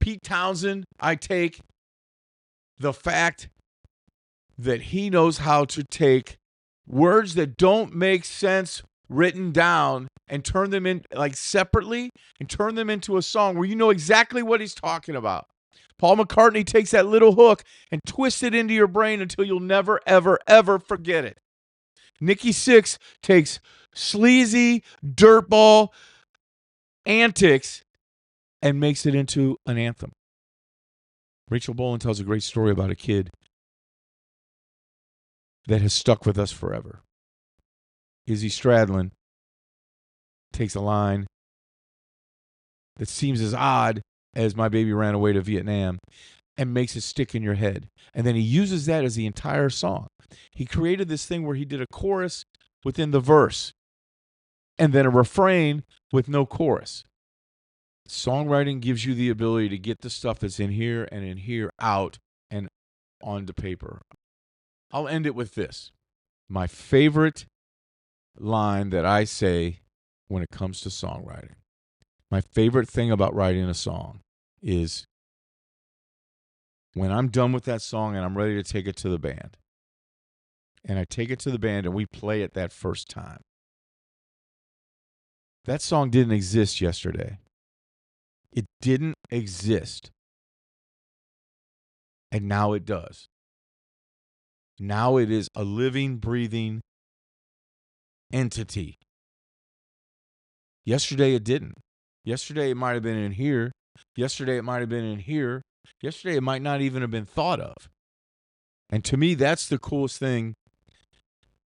Speaker 3: Pete Townsend, I take the fact that he knows how to take words that don't make sense written down and turn them in like separately and turn them into a song where you know exactly what he's talking about. Paul McCartney takes that little hook and twists it into your brain until you'll never, ever, ever forget it. Nikki Sixx takes sleazy dirtball antics and makes it into an anthem. Rachel Bolan tells a great story about a kid that has stuck with us forever. Izzy Stradlin takes a line that seems as odd as My Baby Ran Away to Vietnam and makes it stick in your head. And then he uses that as the entire song. He created this thing where he did a chorus within the verse and then a refrain with no chorus. Songwriting gives you the ability to get the stuff that's in here and in here out and onto paper. I'll end it with this. My favorite line that I say when it comes to songwriting. My favorite thing about writing a song is when I'm done with that song and I'm ready to take it to the band. And I take it to the band and we play it that first time. That song didn't exist yesterday. It didn't exist. And now it does. Now it is a living, breathing entity. Yesterday it didn't. Yesterday it might have been in here. Yesterday it might have been in here. Yesterday it might not even have been thought of. And to me, that's the coolest thing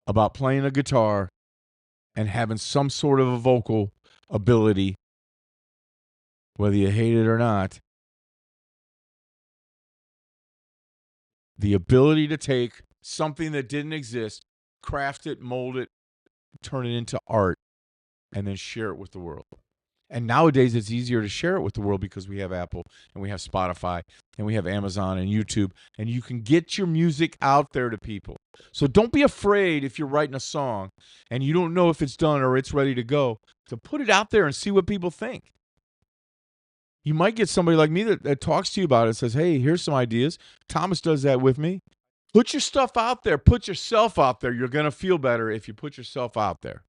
Speaker 3: about playing a guitar and having some sort of a vocal ability, whether you hate it or not. The ability to take something that didn't exist, craft it, mold it, turn it into art, and then share it with the world. And nowadays, it's easier to share it with the world because we have Apple and we have Spotify and we have Amazon and YouTube, and you can get your music out there to people. So don't be afraid if you're writing a song and you don't know if it's done or it's ready to go, to put it out there and see what people think. You might get somebody like me that talks to you about it, says, hey, here's some ideas. Thomas does that with me. Put your stuff out there. Put yourself out there. You're going to feel better if you put yourself out there.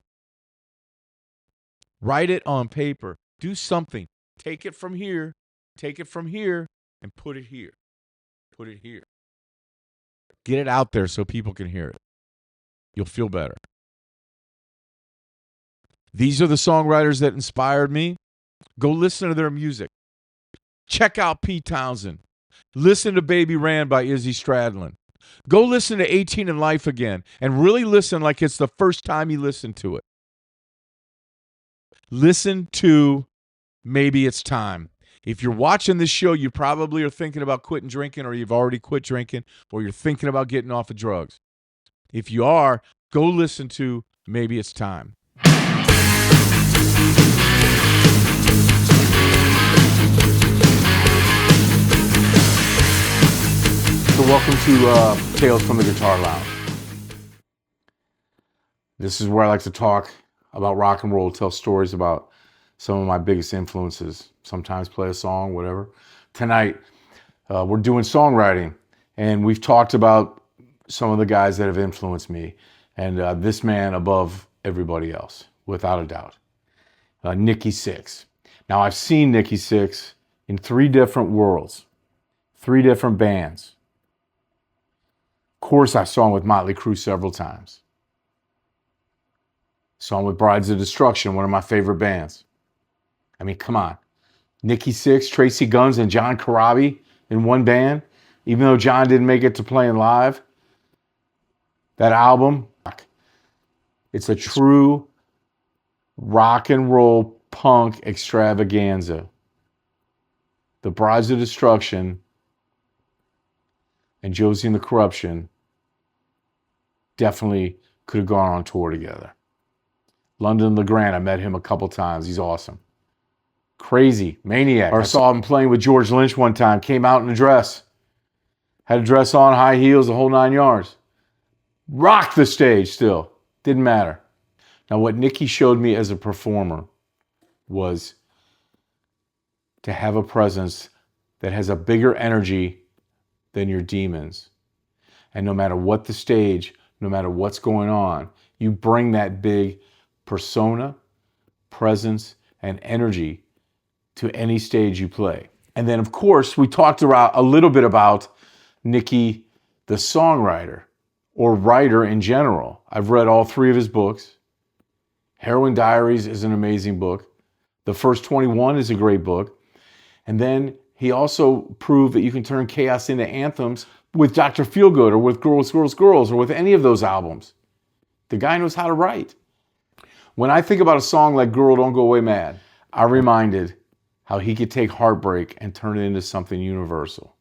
Speaker 3: Write it on paper. Do something. Take it from here. Take it from here and put it here. Put it here. Get it out there so people can hear it. You'll feel better. These are the songwriters that inspired me. Go listen to their music. Check out Pete Townsend. Listen to Baby Ran by Izzy Stradlin. Go listen to 18 in Life again and really listen like it's the first time you listened to it. Listen to Maybe It's Time. If you're watching this show, you probably are thinking about quitting drinking, or you've already quit drinking, or you're thinking about getting off of drugs. If you are, go listen to Maybe It's Time. So welcome to Tales from the Guitar Lounge. This is where I like to talk about rock and roll, tell stories about some of my biggest influences. Sometimes play a song, whatever. Tonight, we're doing songwriting, and we've talked about some of the guys that have influenced me, and this man above everybody else, without a doubt. Nikki Sixx. Now, I've seen Nikki Sixx in 3 different worlds, 3 different bands. Of course, I saw him with Motley Crue several times. Saw him with Brides of Destruction, one of my favorite bands. I mean, come on. Nikki Sixx, Tracy Guns, and John Corabi in one band, even though John didn't make it to playing live. That album, it's a true rock and roll punk extravaganza. The Brides of Destruction and Josie and the Corruption definitely could have gone on tour together. London LeGrand, I met him a couple times. He's awesome. Crazy, maniac. I saw him playing with George Lynch one time. Came out in a dress. Had a dress on, high heels, the whole 9 yards. Rocked the stage still. Didn't matter. Now, what Nikki showed me as a performer was to have a presence that has a bigger energy than your demons. And no matter what the stage, no matter what's going on, you bring that big persona, presence, and energy to any stage you play. And then, of course, we talked a little bit about Nikki, the songwriter, or writer in general. I've read all 3 of his books. Heroin Diaries is an amazing book. The First 21 is a great book. And then he also proved that you can turn chaos into anthems with Dr. Feelgood or with Girls, Girls, Girls or with any of those albums. The guy knows how to write. When I think about a song like Girl, Don't Go Away Mad, I'm reminded how he could take heartbreak and turn it into something universal.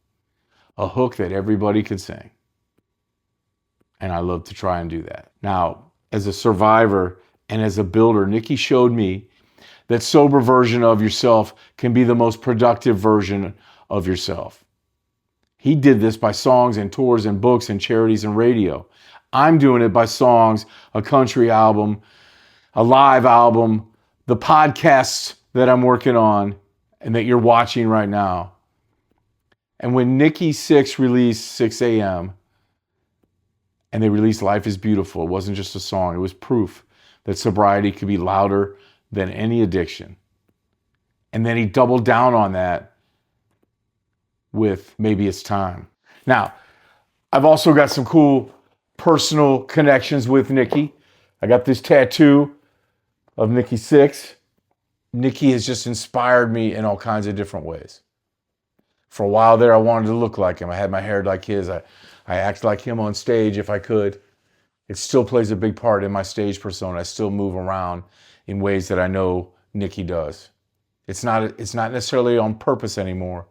Speaker 3: A hook that everybody could sing. And I love to try and do that. Now, as a survivor and as a builder, Nikki showed me that sober version of yourself can be the most productive version of yourself. He did this by songs and tours and books and charities and radio. I'm doing it by songs, a country album, a live album, the podcasts that I'm working on and that you're watching right now. And when Nikki Sixx released 6 a.m., and they released Life is Beautiful, it wasn't just a song, it was proof that sobriety could be louder than any addiction. And then he doubled down on that with Maybe It's Time. Now, I've also got some cool personal connections with Nikki. I got this tattoo of Nikki Sixx. Nikki has just inspired me in all kinds of different ways. For a while there, I wanted to look like him. I had my hair like his. I acted like him on stage if I could. It still plays a big part in my stage persona. I still move around in ways that I know Nikki does. It's not necessarily on purpose anymore.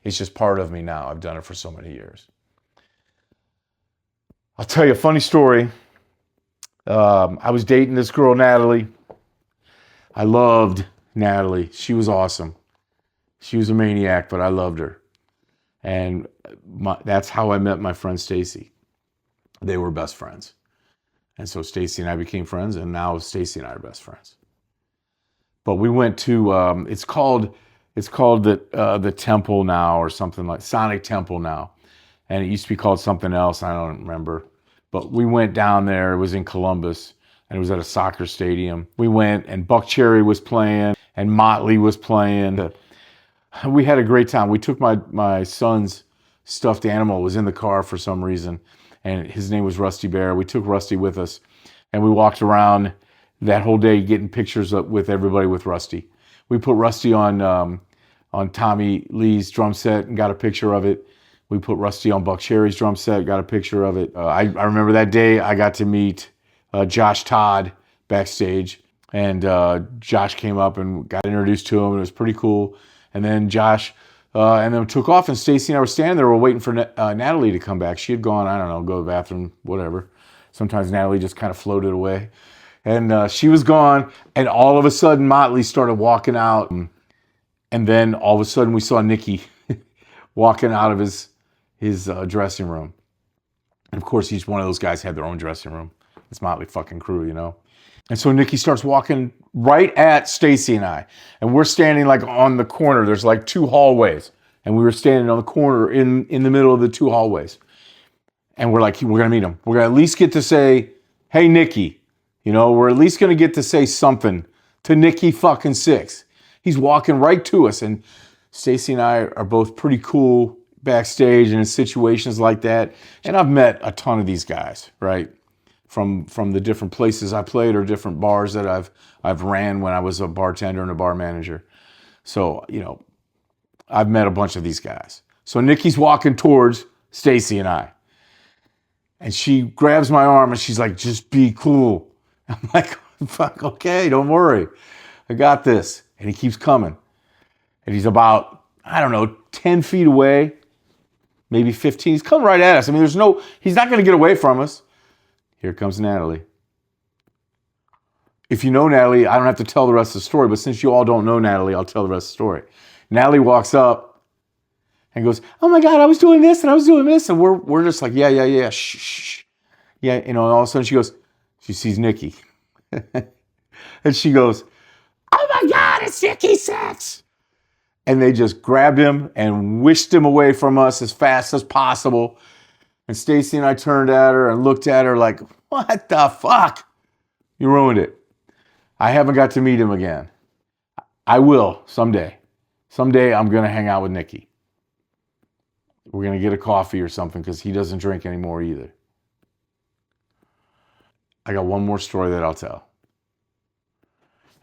Speaker 3: It's just part of me now. I've done it for so many years. I'll tell you a funny story. I was dating this girl, Natalie. I loved Natalie. She was awesome. She was a maniac, but I loved her. And that's how I met my friend Stacy. They were best friends. And so Stacy and I became friends, and now Stacy and I are best friends. But we went to, it's called the Temple now, or something like Sonic Temple now. And it used to be called something else, I don't remember. But we went down there, it was in Columbus, and it was at a soccer stadium. We went, and Buck Cherry was playing, and Motley was playing. We had a great time. We took my son's stuffed animal, was in the car for some reason, and his name was Rusty Bear. We took Rusty with us, and we walked around that whole day getting pictures with everybody with Rusty. We put Rusty on Tommy Lee's drum set and got a picture of it. We put Rusty on Buck Cherry's drum set, got a picture of it. I remember that day I got to meet Josh Todd backstage, and Josh came up and got introduced to him, and it was pretty cool. And then Josh and then took off, and Stacy and I were standing there, we're waiting for Natalie to come back. She had gone, I don't know, go to the bathroom, whatever. Sometimes Natalie just kind of floated away. And she was gone, and all of a sudden Motley started walking out. And then all of a sudden we saw Nikki walking out of his dressing room. And of course, each one of those guys had their own dressing room.
Speaker 4: It's Motley fucking Crue, you know? And so Nikki starts walking right at Stacy and I. And we're standing like on the corner. There's like 2 hallways. And we were standing on the corner in the middle of the 2 hallways. And we're like, we're going to meet him. We're going to at least get to say, hey, Nikki. You know, we're at least going to get to say something to Nikki fucking Sixx. He's walking right to us. And Stacy and I are both pretty cool backstage and in situations like that. And I've met a ton of these guys, right? From the different places I played or different bars that I've ran when I was a bartender and a bar manager. So, you know, I've met a bunch of these guys. So Nikki's walking towards Stacy and I. And she grabs my arm and she's like, just be cool. I'm like, fuck, okay, don't worry. I got this. And he keeps coming. And he's about, I don't know, 10 feet away, maybe 15. He's coming right at us. I mean, he's not going to get away from us. Here comes Natalie. If you know Natalie, I don't have to tell the rest of the story, but since you all don't know Natalie, I'll tell the rest of the story. Natalie walks up and goes, oh my God, I was doing this and I was doing this. And we're just like, yeah, shh. Yeah, you know, and all of a sudden she sees Nikki. And she goes, oh my God, it's Nikki Sixx. And they just grabbed him and whisked him away from us as fast as possible. And Stacy and I turned at her and looked at her like, what the fuck? You ruined it. I haven't got to meet him again. I will someday. Someday I'm going to hang out with Nikki. We're going to get a coffee or something because he doesn't drink anymore either. I got one more story that I'll tell.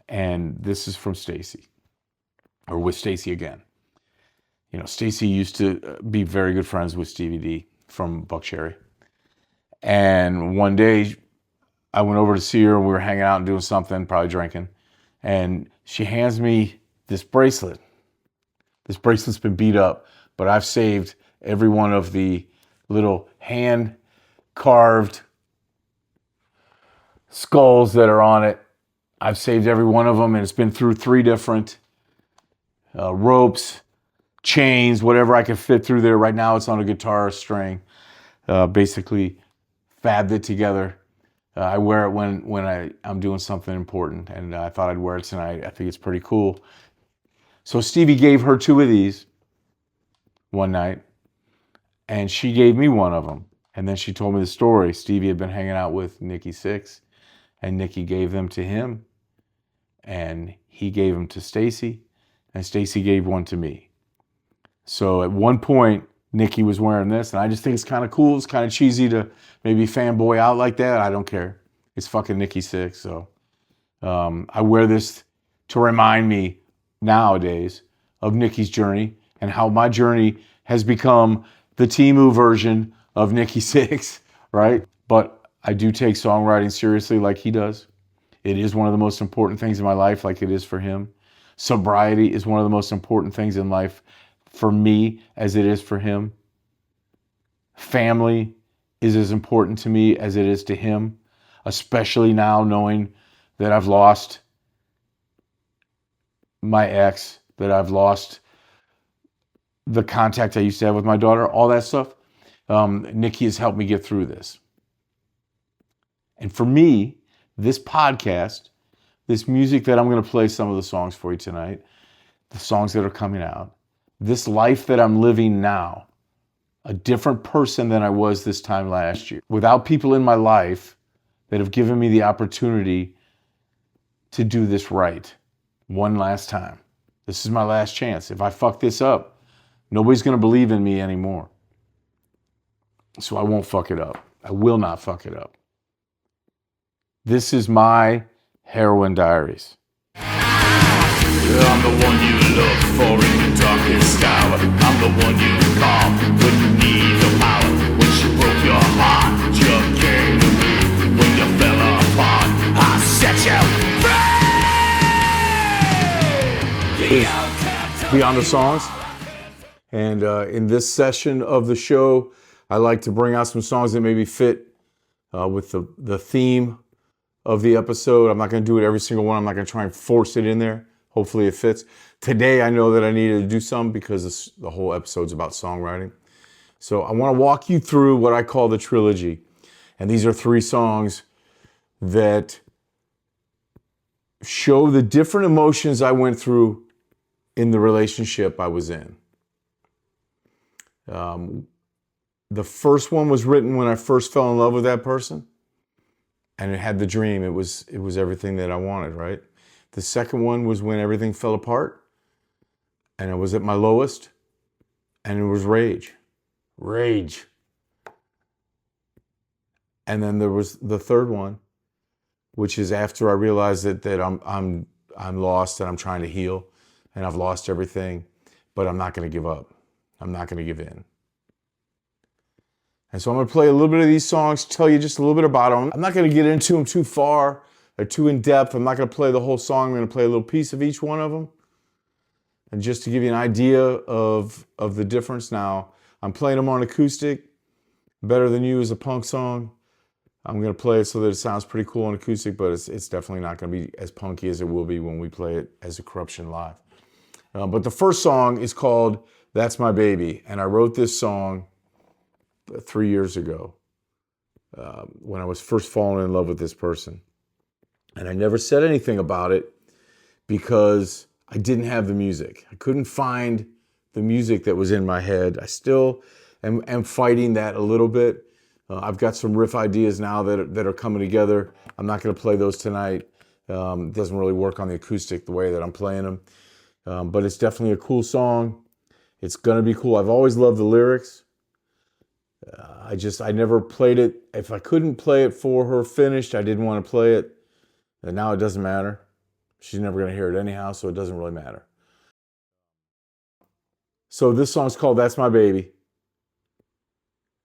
Speaker 4: And this is from Stacy. Or with Stacy again. You know, Stacy used to be very good friends with Stevie D from Buckcherry. And one day I went over to see her and we were hanging out and doing something, probably drinking. And she hands me this bracelet. This bracelet's been beat up, but I've saved every one of the little hand-carved skulls that are on it. I've saved every one of them, and it's been through 3 different ropes, chains, whatever I can fit through there. Right now it's on a guitar string. Basically fabbed it together. I wear it when I'm doing something important, and I thought I'd wear it tonight. I think it's pretty cool. So Stevie gave her 2 of these one night, and she gave me one of them. And then she told me the story. Stevie had been hanging out with Nikki Sixx, and Nikki gave them to him, and he gave them to Stacy, and Stacy gave one to me. So at one point, Nikki was wearing this, and I just think it's kind of cool. It's kind of cheesy to maybe fanboy out like that. I don't care. It's fucking Nikki Sixx. So I wear this to remind me nowadays of Nikki's journey and how my journey has become the T.M.U. version of Nikki Sixx, right? But I do take songwriting seriously like he does. It is one of the most important things in my life, like it is for him. Sobriety is one of the most important things in life for me as it is for him. Family is as important to me as it is to him, especially now knowing that I've lost my ex, that I've lost the contact I used to have with my daughter, all that stuff. Nikki has helped me get through this. And for me, this podcast, this music that I'm going to play some of the songs for you tonight, the songs that are coming out, this life that I'm living now, a different person than I was this time last year. Without people in my life that have given me the opportunity to do this right one last time. This is my last chance. If I fuck this up, nobody's going to believe in me anymore. So I won't fuck it up. I will not fuck it up. This is my Heroin Diaries.
Speaker 5: I'm the one you look for in the darkest hour. I'm the one you call when you need the power. When she broke your heart, you came to me. When you fell apart, I set you free.
Speaker 4: Beyond the Songs. And in this session of the show, I like to bring out some songs that maybe fit with the theme of the episode. I'm not going to do it every single one. I'm not going to try and force it in there. Hopefully it fits. Today, I know that I needed to do some because the whole episode's about songwriting. So I want to walk you through what I call the trilogy. And these are 3 songs that show the different emotions I went through in the relationship I was in. The first one was written when I first fell in love with that person, and it had the dream. It was everything that I wanted, right? The second one was when everything fell apart, and I was at my lowest, and it was rage. And then there was the third one, which is after I realized that I'm lost and I'm trying to heal, and I've lost everything, but I'm not going to give up. I'm not going to give in. And so I'm going to play a little bit of these songs, tell you just a little bit about them. I'm not going to get into them too far or too in depth. I'm not going to play the whole song. I'm going to play a little piece of each one of them. And just to give you an idea of the difference now, I'm playing them on acoustic. Better Than You is a punk song. I'm going to play it so that it sounds pretty cool on acoustic, but it's definitely not going to be as punky as it will be when we play it as a Corruption live. But the first song is called That's My Baby. And I wrote this song 3 years ago when I was first falling in love with this person. And I never said anything about it because I didn't have the music. I couldn't find the music that was in my head. I still am fighting that a little bit. I've got some riff ideas now that are coming together. I'm not going to play those tonight. It doesn't really work on the acoustic the way that I'm playing them. But it's definitely a cool song. It's going to be cool. I've always loved the lyrics. I never played it. If I couldn't play it for her finished, I didn't want to play it. And now it doesn't matter. She's never going to hear it anyhow, so it doesn't really matter. So this song's called That's My Baby.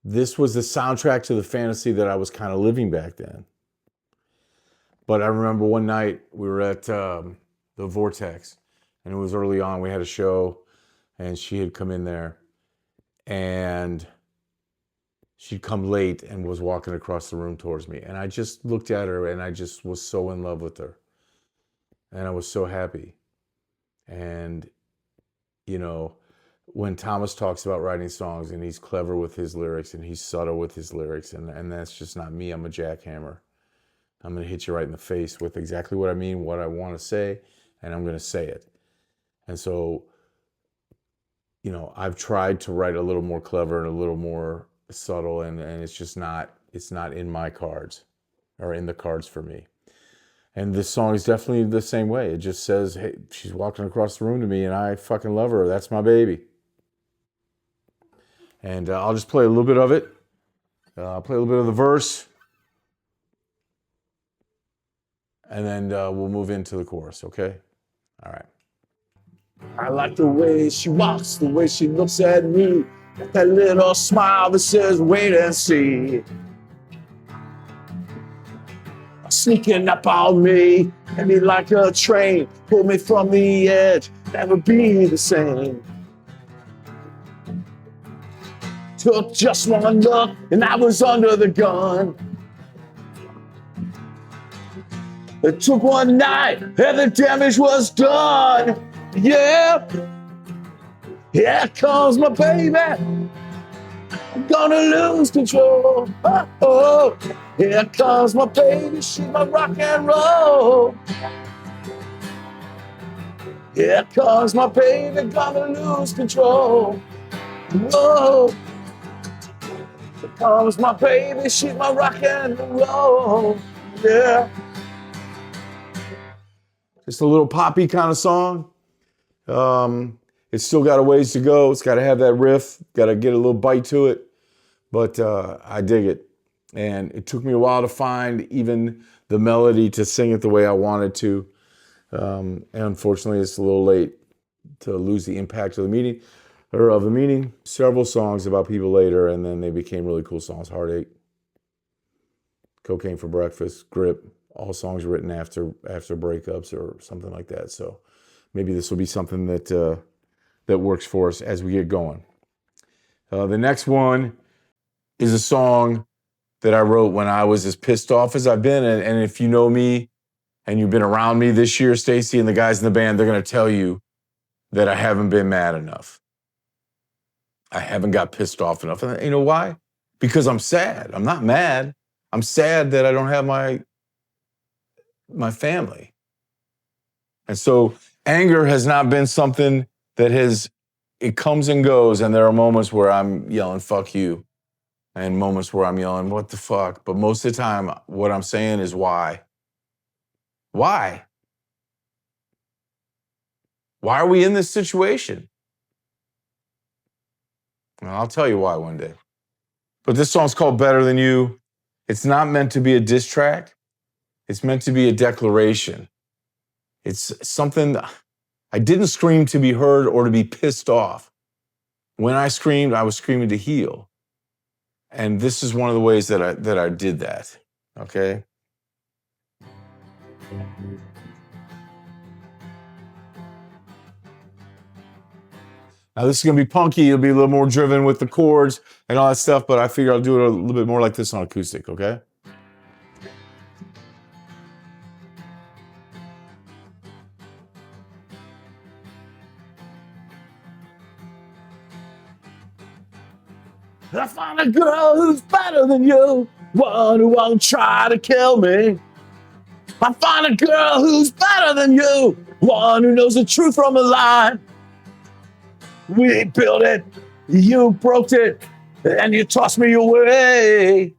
Speaker 4: This was the soundtrack to the fantasy that I was kind of living back then. But I remember one night we were at the Vortex, and it was early on. We had a show, and she had come in there, and she'd come late and was walking across the room towards me. And I just looked at her, and I just was so in love with her. And I was so happy. And, you know, when Thomas talks about writing songs, and he's clever with his lyrics, and he's subtle with his lyrics, and that's just not me. I'm a jackhammer. I'm going to hit you right in the face with exactly what I mean, what I want to say, and I'm going to say it. And so, you know, I've tried to write a little more clever and a little more subtle, and it's just not, it's not in my cards, or in the cards for me. And this song is definitely the same way. It just says, hey, she's walking across the room to me and I fucking love her. That's my baby. And I'll just play a little bit of it. I'll play a little bit of the verse. And then we'll move into the chorus, okay? All right.
Speaker 5: I like the way she walks, the way she looks at me, that little smile that says, wait and see. Sneaking up on me, hit me like a train, pull me from the edge, never be the same. Took just one look and I was under the gun. It took one night and the damage was done. Yeah, here comes my baby. I'm gonna lose control. Oh, oh. Here comes my baby, she's my rock and roll. Here comes my baby, gonna lose control. Whoa. Here comes my baby, she's my rock and roll. Yeah.
Speaker 4: Just a little poppy kind of song. It's still got a ways to go. It's got to have that riff, got to get a little bite to it. But I dig it. And it took me a while to find even the melody to sing it the way I wanted to. And unfortunately, it's a little late to lose the impact of the meaning. Several songs about people later, and then they became really cool songs. Heartache, Cocaine for Breakfast, Grip, all songs written after breakups or something like that. So maybe this will be something that works for us as we get going. The next one is a song that I wrote when I was as pissed off as I've been. And if you know me and you've been around me this year, Stacy, and the guys in the band, they're going to tell you that I haven't been mad enough. I haven't got pissed off enough. And you know why? Because I'm sad. I'm not mad. I'm sad that I don't have my
Speaker 2: my family. And so anger has not been something that it comes and goes. And there are moments where I'm yelling, fuck you. And moments where I'm yelling, what the fuck? But most of the time, what I'm saying is why? Why? Why are we in this situation? Well, I'll tell you why one day. But this song's called Better Than You. It's not meant to be a diss track. It's meant to be a declaration. It's something I didn't scream to be heard or to be pissed off. When I screamed, I was screaming to heal. And this is one of the ways that I did that. Okay? Now this is gonna be punky, it'll be a little more driven with the chords and all that stuff, but I figure I'll do it a little bit more like this on acoustic, okay? I found a girl who's better than you, one who won't try to kill me. I found a girl who's better than you, one who knows the truth from a lie. We built it, you broke it, and you tossed me away.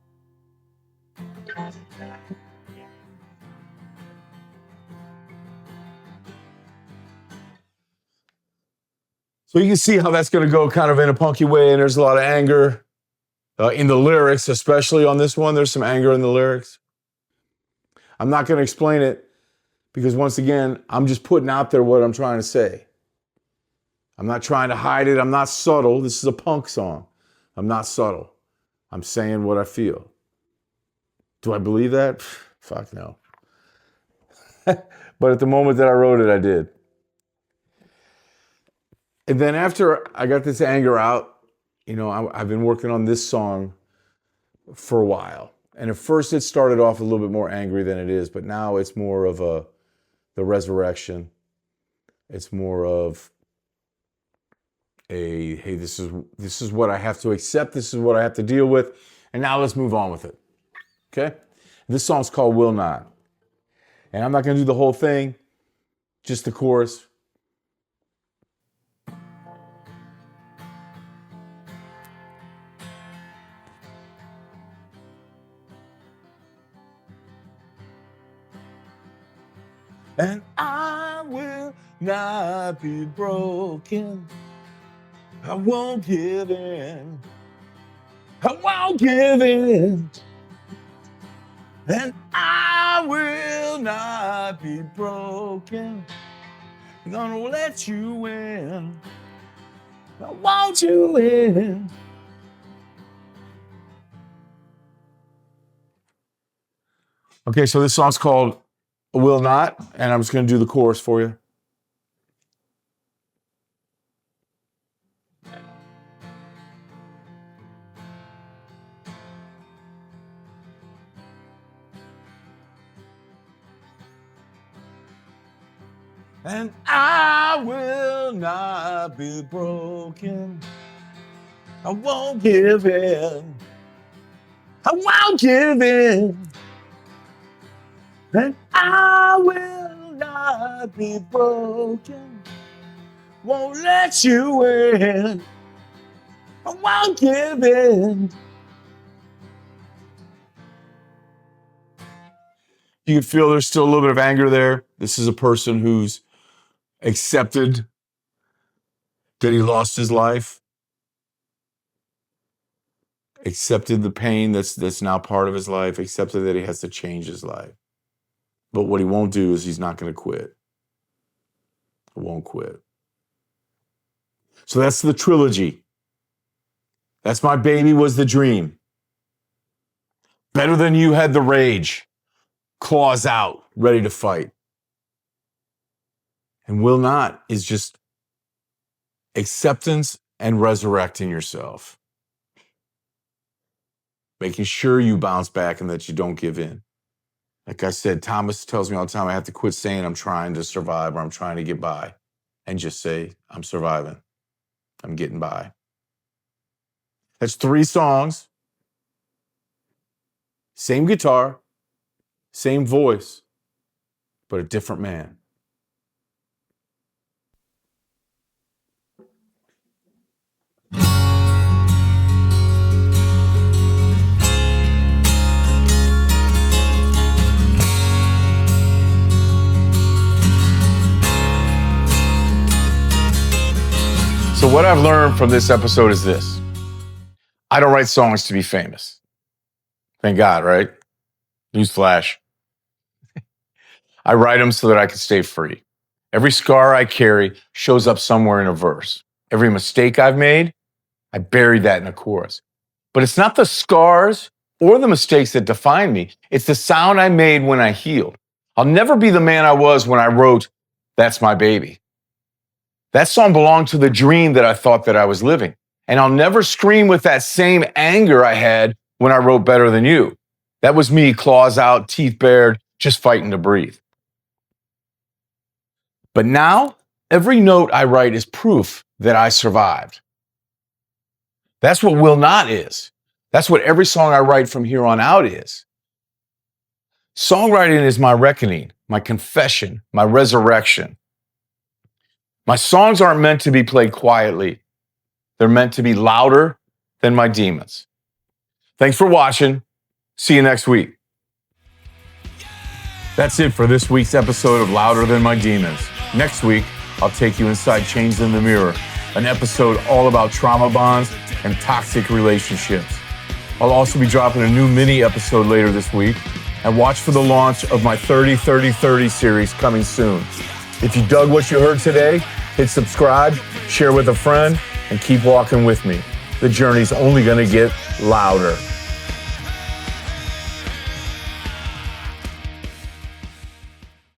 Speaker 2: So you can see how that's going to go kind of in a punky way, and there's a lot of anger in the lyrics, especially on this one. There's some anger in the lyrics. I'm not going to explain it because once again, I'm just putting out there what I'm trying to say. I'm not trying to hide it. I'm not subtle. This is a punk song. I'm not subtle. I'm saying what I feel. Do I believe that? Fuck no. But at the moment that I wrote it, I did. And then after I got this anger out, you know, I've been working on this song for a while. And at first it started off a little bit more angry than it is, but now it's more of the resurrection. It's more of hey, this is what I have to accept. This is what I have to deal with. And now let's move on with it. Okay? This song's called Will Not. And I'm not going to do the whole thing, just the chorus. And I will not be broken. I won't give in. I won't give in. And I will not be broken. I'm gonna let you win. I want you in. Okay, so this song's called Will Not, and I'm just gonna do the chorus for you. And I will not be broken. I won't give in. I won't give in. And I will not be broken. Won't let you in. I won't give in. You can feel there's still a little bit of anger there. This is a person who's accepted that he lost his life, accepted the pain that's now part of his life, accepted that he has to change his life. But what he won't do is he's not going to quit. He won't quit. So that's the trilogy. That's My Baby Was the Dream. Better Than You had the rage. Claws out, ready to fight. And Will Not is just acceptance and resurrecting yourself. Making sure you bounce back and that you don't give in. Like I said, Thomas tells me all the time, I have to quit saying I'm trying to survive or I'm trying to get by and just say, I'm surviving. I'm getting by. That's 3 songs. Same guitar, same voice.
Speaker 4: but a different man.
Speaker 2: So what I've learned from this episode is this. I don't write songs to be famous. Thank God, right? Newsflash. I write them so that I can stay free. Every scar I carry shows up somewhere in a verse. Every mistake I've made, I buried that in a chorus. But it's not the scars or the mistakes that define me. It's the sound I made when I healed. I'll never be the man I was when I wrote That's My Baby. That song belonged to the dream that I thought that I was living. And I'll never scream with that same anger I had when I wrote Better Than You. That was me, claws out, teeth bared, just fighting to breathe. But now, every note I write is proof that I survived. That's what Will Not is. That's what every song I write from here on out is. Songwriting is my reckoning, my confession, my resurrection. My songs aren't meant to be played quietly. They're meant to be louder than my demons. Thanks for watching. See you next week. That's it for this week's episode of Louder Than My Demons. Next week, I'll take you inside Chains in the Mirror, an episode all about trauma bonds and toxic relationships. I'll also be dropping a new mini episode later this week, and watch for the launch of my 30-30-30 series coming soon. If you dug what you heard today, hit subscribe, share with a friend, and keep walking with me. The journey's only going to get louder.